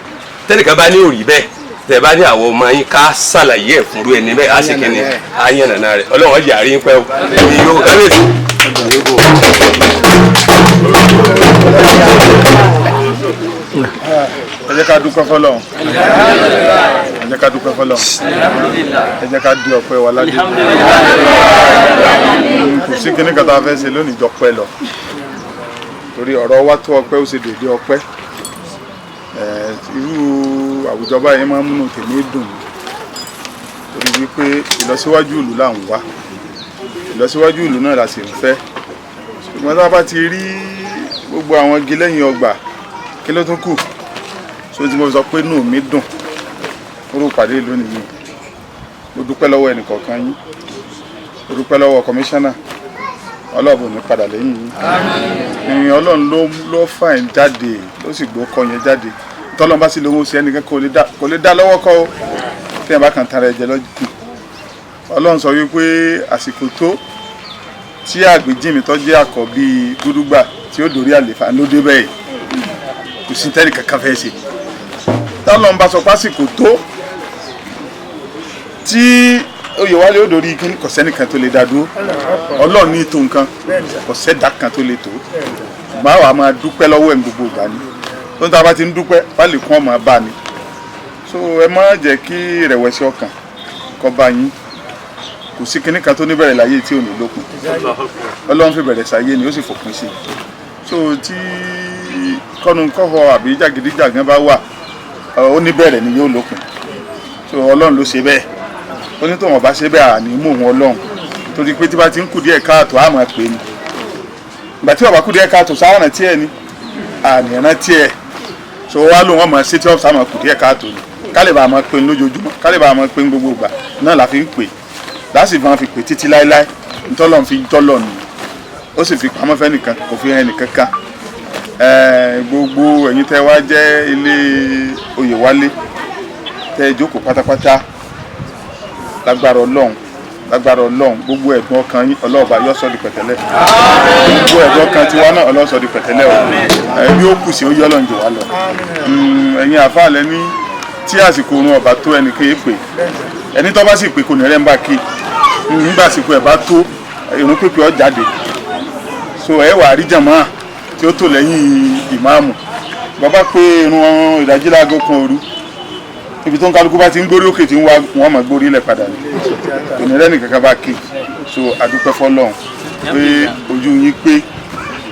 tẹ́nìkan bá ní òrì bẹ́ẹ̀ tẹ bá ní àwọn ọmọ yín ká ṣàlàyé ẹ fúnru ẹni bẹ́ẹ̀ á sì kíni á yàn nàná rẹ Ọlọ́run ọjà rí pẹ́ o ẹni yóò kábíyèsí. ẹ jẹ́ ká dúpẹ́ fọ́lọ́run ẹ jẹ́ ká dúpẹ́ fọ́lọ́run ẹ jẹ́ ká di ọpẹ́ wa ládé kò sí kíní kan tá a fẹ́ ṣe lónìí jọ pẹ́ lọ torí ọ̀rọ̀ wa tó ọpẹ́ ó ṣe dédé ọpẹ́ irú àwùjọ báyìí máa ń múnú tèmi dùn torí wípé ìlọsíwájú ìlú là ń wá ìlọsíwájú ìlú náà la sì ń fẹ́ ṣùgbọ́n tá a bá ti rí gbogbo àwọn igi lẹ́yìn ọgbà kí ló tún kù so tí mo sọ pé inú mi dùn orú pàdé lónìí yìí mo dúpẹ́ lọ́wọ́ ẹnìkọ̀ọ̀kan yín mo dúpẹ́ lọ́wọ́ kọmíṣánná ọlọ́ọ̀bùn ní padà lẹ́yìn yín ọlọ́run ló fà ń jáde ló sì gbó kọ yẹn jáde tọ́lọ́n bá sì lóhun sí ẹnìkan kò lè dá lọ́wọ́ kọ́ tí ẹ bá kàn tara ẹ̀jẹ̀ lọ́jọ́ ọlọ́run sọ wípé àsìkò tó tí àgbéjìmí tó jẹ́ àkọ́bí Gúdúgbà tí ó dórí àlèfà ló dé bẹ́ẹ̀ kò sí tẹ́lẹ̀ kankan fẹ́ ṣe tọ́lọ́n bá sọ pásìkò tó tí Oyèwálé ó dórí kí kò sẹ́nìkan tó lè dá dúró ọlọ́run ní tó nǹkan kò sẹ́dá kan tó lè tó ṣùgbọ́n àwa máa dúpẹ́ lọ́wọ́ ẹ̀ gbogbo ìgbà ni tó ń ta bá ti ń dúpẹ́ bá lè kún ọmọ bá ni so ẹ má jẹ́ kí ìrẹ̀wẹ̀sì ọkàn kó bá yín kò sí kinní kan tó níbẹ̀rẹ̀ láyé tí ò ní lópin ọlọ́run fi bẹ̀rẹ̀ sáyé ni ó sì fòpin sí so tí kọ́nu kọ́họ àbí jàgídíjàgan bá wà ó níbẹ̀rẹ̀ ni yóò lópin so ọlọ́run ló ṣe bẹ́ẹ̀ ó ní tó wọn bá ṣe bẹ́ẹ̀ àní mú òun ọlọ́run torí pé tí bá ti ń kù díẹ̀ káàtó á máa pè ní ìgbà tí wọn bá kù díẹ̀ káàtó sáwọn rántí ẹ ní àní rántí ẹ so wá lóun ọmọ ṣé tí wọn sá máa kù díẹ̀ káàtó ni kálí bá máa pè ní lójoojúmọ́ kálí bá máa pè ní gbogbo ìgbà náà la fi ń pè láti máa fi pè títí láéláé ntọ́lọ́run fi jọ́lọ̀ nù ó sì fi pamọ́ fẹ́ nìkan kò fi hàn nìkan kan gbogbo ẹ̀yin tẹ́ wá jẹ́ ilé Oyèwálé tẹ́ jókòó pátápátá lágbára Ọlọ́run gbogbo ẹ̀dùn ọkàn yín ọlọ́ọ̀bá yóò sọ di pẹ̀tẹ́lẹ̀ gbogbo ẹ̀dùn ọkàn tiwa náà ọlọ́ọ̀ sọ di pẹ̀tẹ́lẹ̀ o ẹbí ó kù sí ó yọ Ọlọ́run jù wá lọ ẹ̀yin àfáàlẹ́ ní tí àsìkò orun ọba tó ẹnìkan yé pè ẹni tó bá sì pè kò ní rẹ́ ń bá kí nígbà àsìkò ẹ̀ bá tó ìrun pípé ọ jáde so ẹ wà rí jàmáà tí ó tò lẹ́yìn ìmáàmù bàbá pé irun ìdájí láago kan òru ibi tó ń kálukú bá ti ń gbórí òkè tí ń wá wọn máa gbórí ilẹ̀ padà ní kò ní rẹ́nì kankan bá kí so àdúpẹ́ fọlọ́run pé ojú yín pé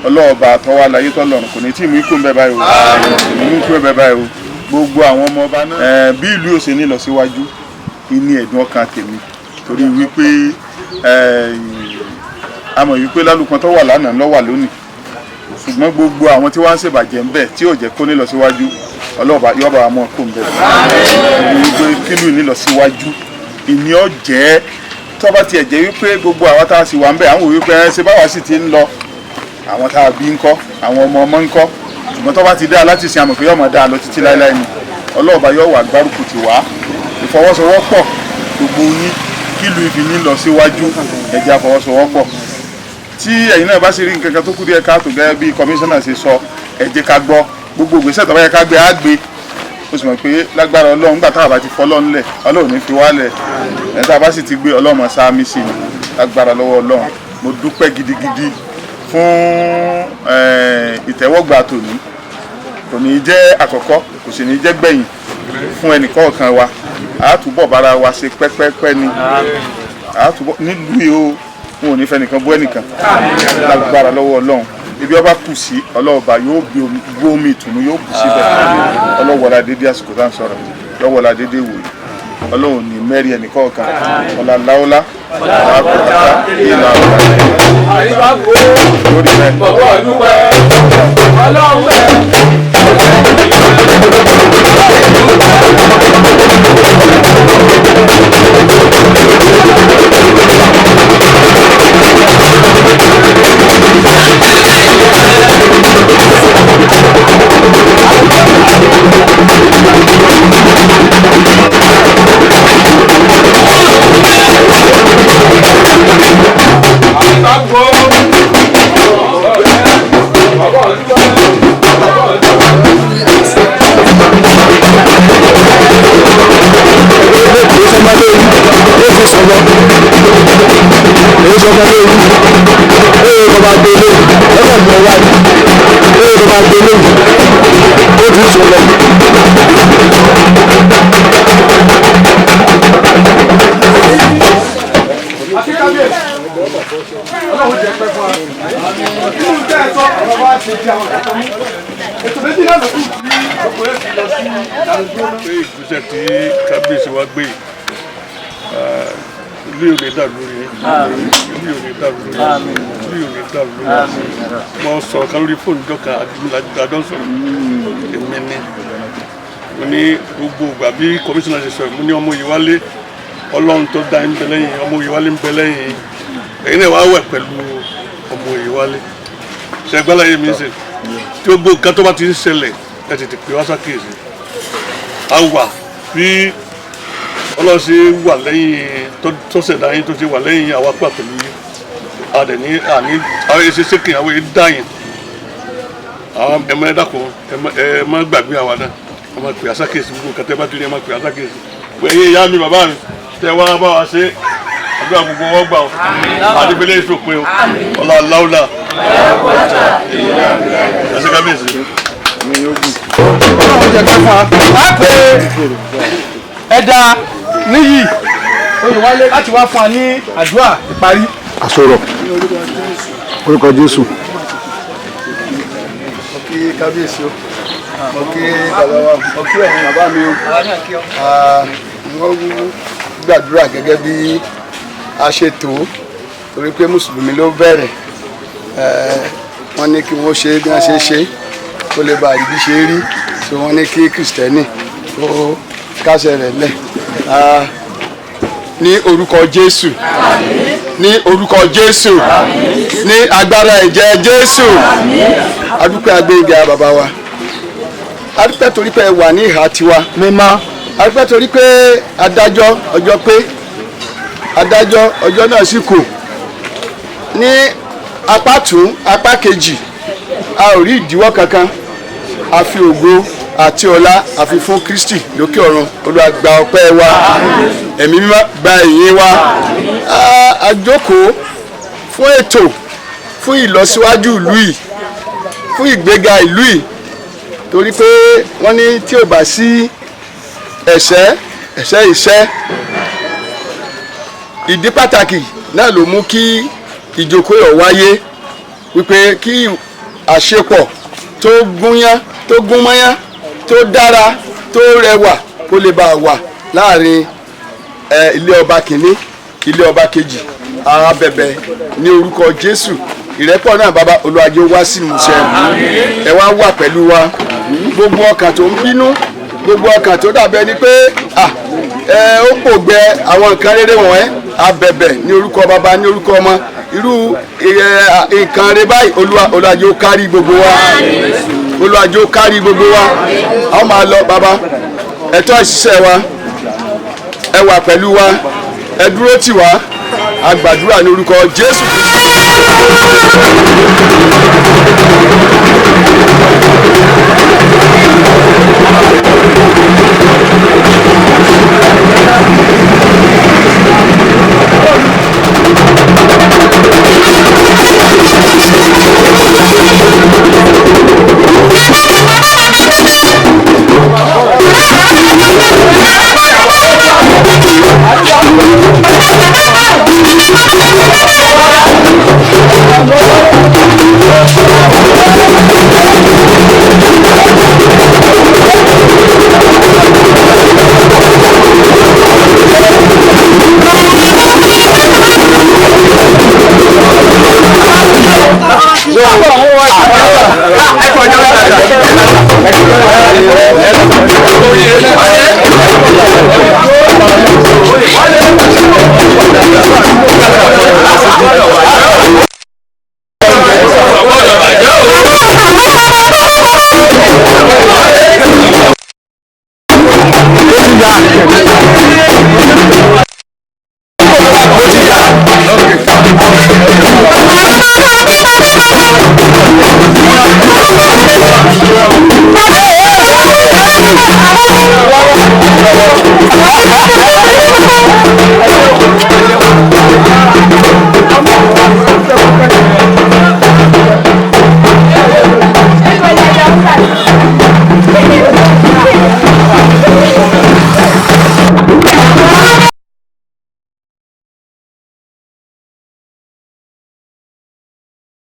ọlọ́ọ̀bà tọ́wọ́ aláyé tọ́lọ́run kò ní tí mú ikú ń bẹ báyìí o kò ní mú ikú ń bẹ báyìí o gbogbo àwọn ọmọ ọba náà bí ìlú òsè ní ìlọsíwájú ní ẹ̀dùn ọkàn tèmi torí wípé àmọ̀ wípé Lálupon tó wà lánàá ló wà lónìí ṣùgbọ́n gbogbo àwọn tí wọ́n ń ṣèbàjẹ́ ń bẹ̀ tí yóò jẹ́ kó ní lọ síwájú ọlọ́ọ̀bá yọ̀ọ̀bá wa mọ̀ kó ń bẹ̀ gbogbo kílù ní lọ síwájú ìní ọ̀jẹ́ tọ́ba tiẹ̀ jẹ́ wípé gbogbo àwa tá a sì wà ń bẹ̀ àwọn òwe pé ṣe báwa sì ti ń lọ àwọn tá a bí ń kọ́ àwọn ọmọ ń kọ́ ṣùgbọ́n tọ́ba ti dá láti sin àmọ̀ pé yọ̀ọ̀mọ̀ dá lọ títí láéláé ni ọlọ́ọ̀bá yóò wà gbárùkù tì wá ìfọwọ́sowọ́pọ̀ gbogbo yín kílù ìfi ní lọ síwájú ẹ jẹ́ àfọwọ́sowọ́pọ̀ tí ẹ̀yin náà bá sì rí nǹkan kan tó kù díẹ̀ káàtó gẹ́gẹ́ bí kọmíṣánná ṣe sọ ẹ jẹ́ ká gbọ́ gbogbo ìgbésẹ̀ tó bá yẹ ká gbé á gbé ó sì mọ̀ pé lágbára ọlọ́run nígbà táwa bá ti fọ́ ọlọ́run lẹ̀ ọlọ́run ní fi wálẹ̀ ẹ̀ tá a bá sì ti gbé ọlọ́run sáámi sí ni lágbára lọ́wọ́ ọlọ́run mo dúpẹ́ gidigidi fún ìtẹ́wọ́gbà tòní kò ní jẹ́ àkọ́kọ́ kò sì ní jẹ́ gbẹ̀yìn fún ẹnìkọ̀ọ̀kan wa àátúbọ̀ bára wa ṣe pẹ́pẹ́pẹ́ ni àátúbọ̀ nílùú yìí ó wọn ò ní fẹ́ nìkan bú ẹnìkan lágbára lọ́wọ́ ọlọ́run ibi ọba kù sí ọlọ́ọ̀ba yóò gbé omi ìtùnú yóò bù síbẹ̀ ọlọ́wọ́lá dédé àsìkò tá à ń sọ̀rọ̀ lọ́wọ́lá dédé wòye ọlọ́run ní mẹ́rin ẹnìkọ̀ọ̀kan ọ̀là láọ́lá àkọ́kọ́ ìlà ọ̀là lórí rẹ̀. ìgbésẹ̀ tí kábíyèsí wa gbé ilé ò ní dàrú lórí ilé ò ní dàrú lórí ilé ò ní dàrú lórí mo sọ̀rọ̀ kan lórí fóònù jọ́ka àdọ́sọ̀rọ̀ èmi ni mo ní gbogbo ìgbà bí kọmíṣánná ṣe sọ mo ní ọmọ Oyewale ọlọ́run tó dá ń bẹ lẹ́yìn ọmọ Oyewale ń bẹ lẹ́yìn ẹ̀yin náà wàá wẹ̀ pẹ̀lú ọmọ Oyewale ṣẹgbẹ́láyé mi ṣe tí gbogbo nǹkan tó bá ti ń ṣẹlẹ̀ ẹ tètè pè wá sákèésì a wà bí ọlọ́run ṣe wà lẹ́yìn tó ṣẹ̀dá yín tó ṣe wà lẹ́yìn àwa pà pẹ̀lú yín àdẹ̀ní àní àwọn èsì ṣèkìn àwọn èyí dáyìn àwọn ẹ̀mọ́ ẹ̀dá kan ẹ má gbàgbé àwa náà ẹ má pè àsákèésì gbogbo nǹkan tẹ́ bá ti rí ẹ má pè àsákèésì pé ẹ̀yin ìyá mi bàbá mi tẹ wá bá wa ṣe àdúrà gbogbo wọn gbà ọ àdìgbélé ìṣòpin ọ ọlá aláwùlà ẹsẹ kábíyèsí. ẹ̀dá níyì Oyewale láti wá fún wa ní àdúrà ìparí. àsọ̀rọ̀ orúkọ Jésù. mo kí kábíyèsí o mo kí bàbá wa mo kí ẹ̀yin bàbá mi o wọ́n gbàdúrà gẹ́gẹ́ bí a ṣe tó torí pé mùsùlùmí ló bẹ̀rẹ̀ wọ́n ní kí wọ́n ṣe bí wọ́n ṣe ṣe kó lè bá àdìbí ṣe rí so wọ́n ní kí kìrìsìtẹ́nì kó kásẹ̀ rẹ̀ lẹ̀ ní orúkọ Jésù ní orúkọ Jésù ní agbára ẹ̀jẹ̀ Jésù adúpẹ́ agbẹ́gà bàbá wa adúpẹ́ torí pé ẹ wà ní ìhà tiwa mímọ́ adúpẹ́ torí pé adájọ́ ọjọ́ pé adájọ́ ọjọ́ náà sì kù ní apá tún apá kejì a ò rí ìdíwọ́ kankan a fi ògo àti ọlá àfi fún Kristi lókè ọ̀run Olúwa gba ọpẹ́ wa ẹ̀mí mímọ́ gba ìyìn wa a jókòó fún ètò fún ìlọsíwájú ìlú yìí fún ìgbéga ìlú yìí torí pé wọ́n ní tí ò bá sí ẹ̀ṣẹ̀ ìṣẹ́ ìdí pàtàkì náà ló mú kí ìjókòó yọ̀ wáyé wípé kí àṣepọ̀ tó gúnyán tó gúnmọ́yán tó dára tó rẹwà kó lè bá wà láàrin ilé ọba kìíní ilé ọba kejì a bẹ̀bẹ̀ ní orúkọ Jésù ìrẹ́pọ̀ náà bàbá olùwàjò wá sí ìmúṣẹ ẹ wá wà pẹ̀lú wa gbogbo ọkàn tó ń bínú gbogbo ọkàn tó dàbẹ́ ni pé ó pògbẹ àwọn nǹkan rere wọ̀nyẹn abẹ̀bẹ̀ ní orúkọ bàbá ní orúkọ ọmọ irú nǹkan rere báyìí olùwàjò kárí gbogbo wa olùwàjò kárí gbogbo wa a máa lọ bàbá ẹ̀tọ́ ìṣiṣẹ́ wa ẹ wà pẹ̀lú wa ẹ dúró tì wá a gbàdúrà ní orúkọ Jésù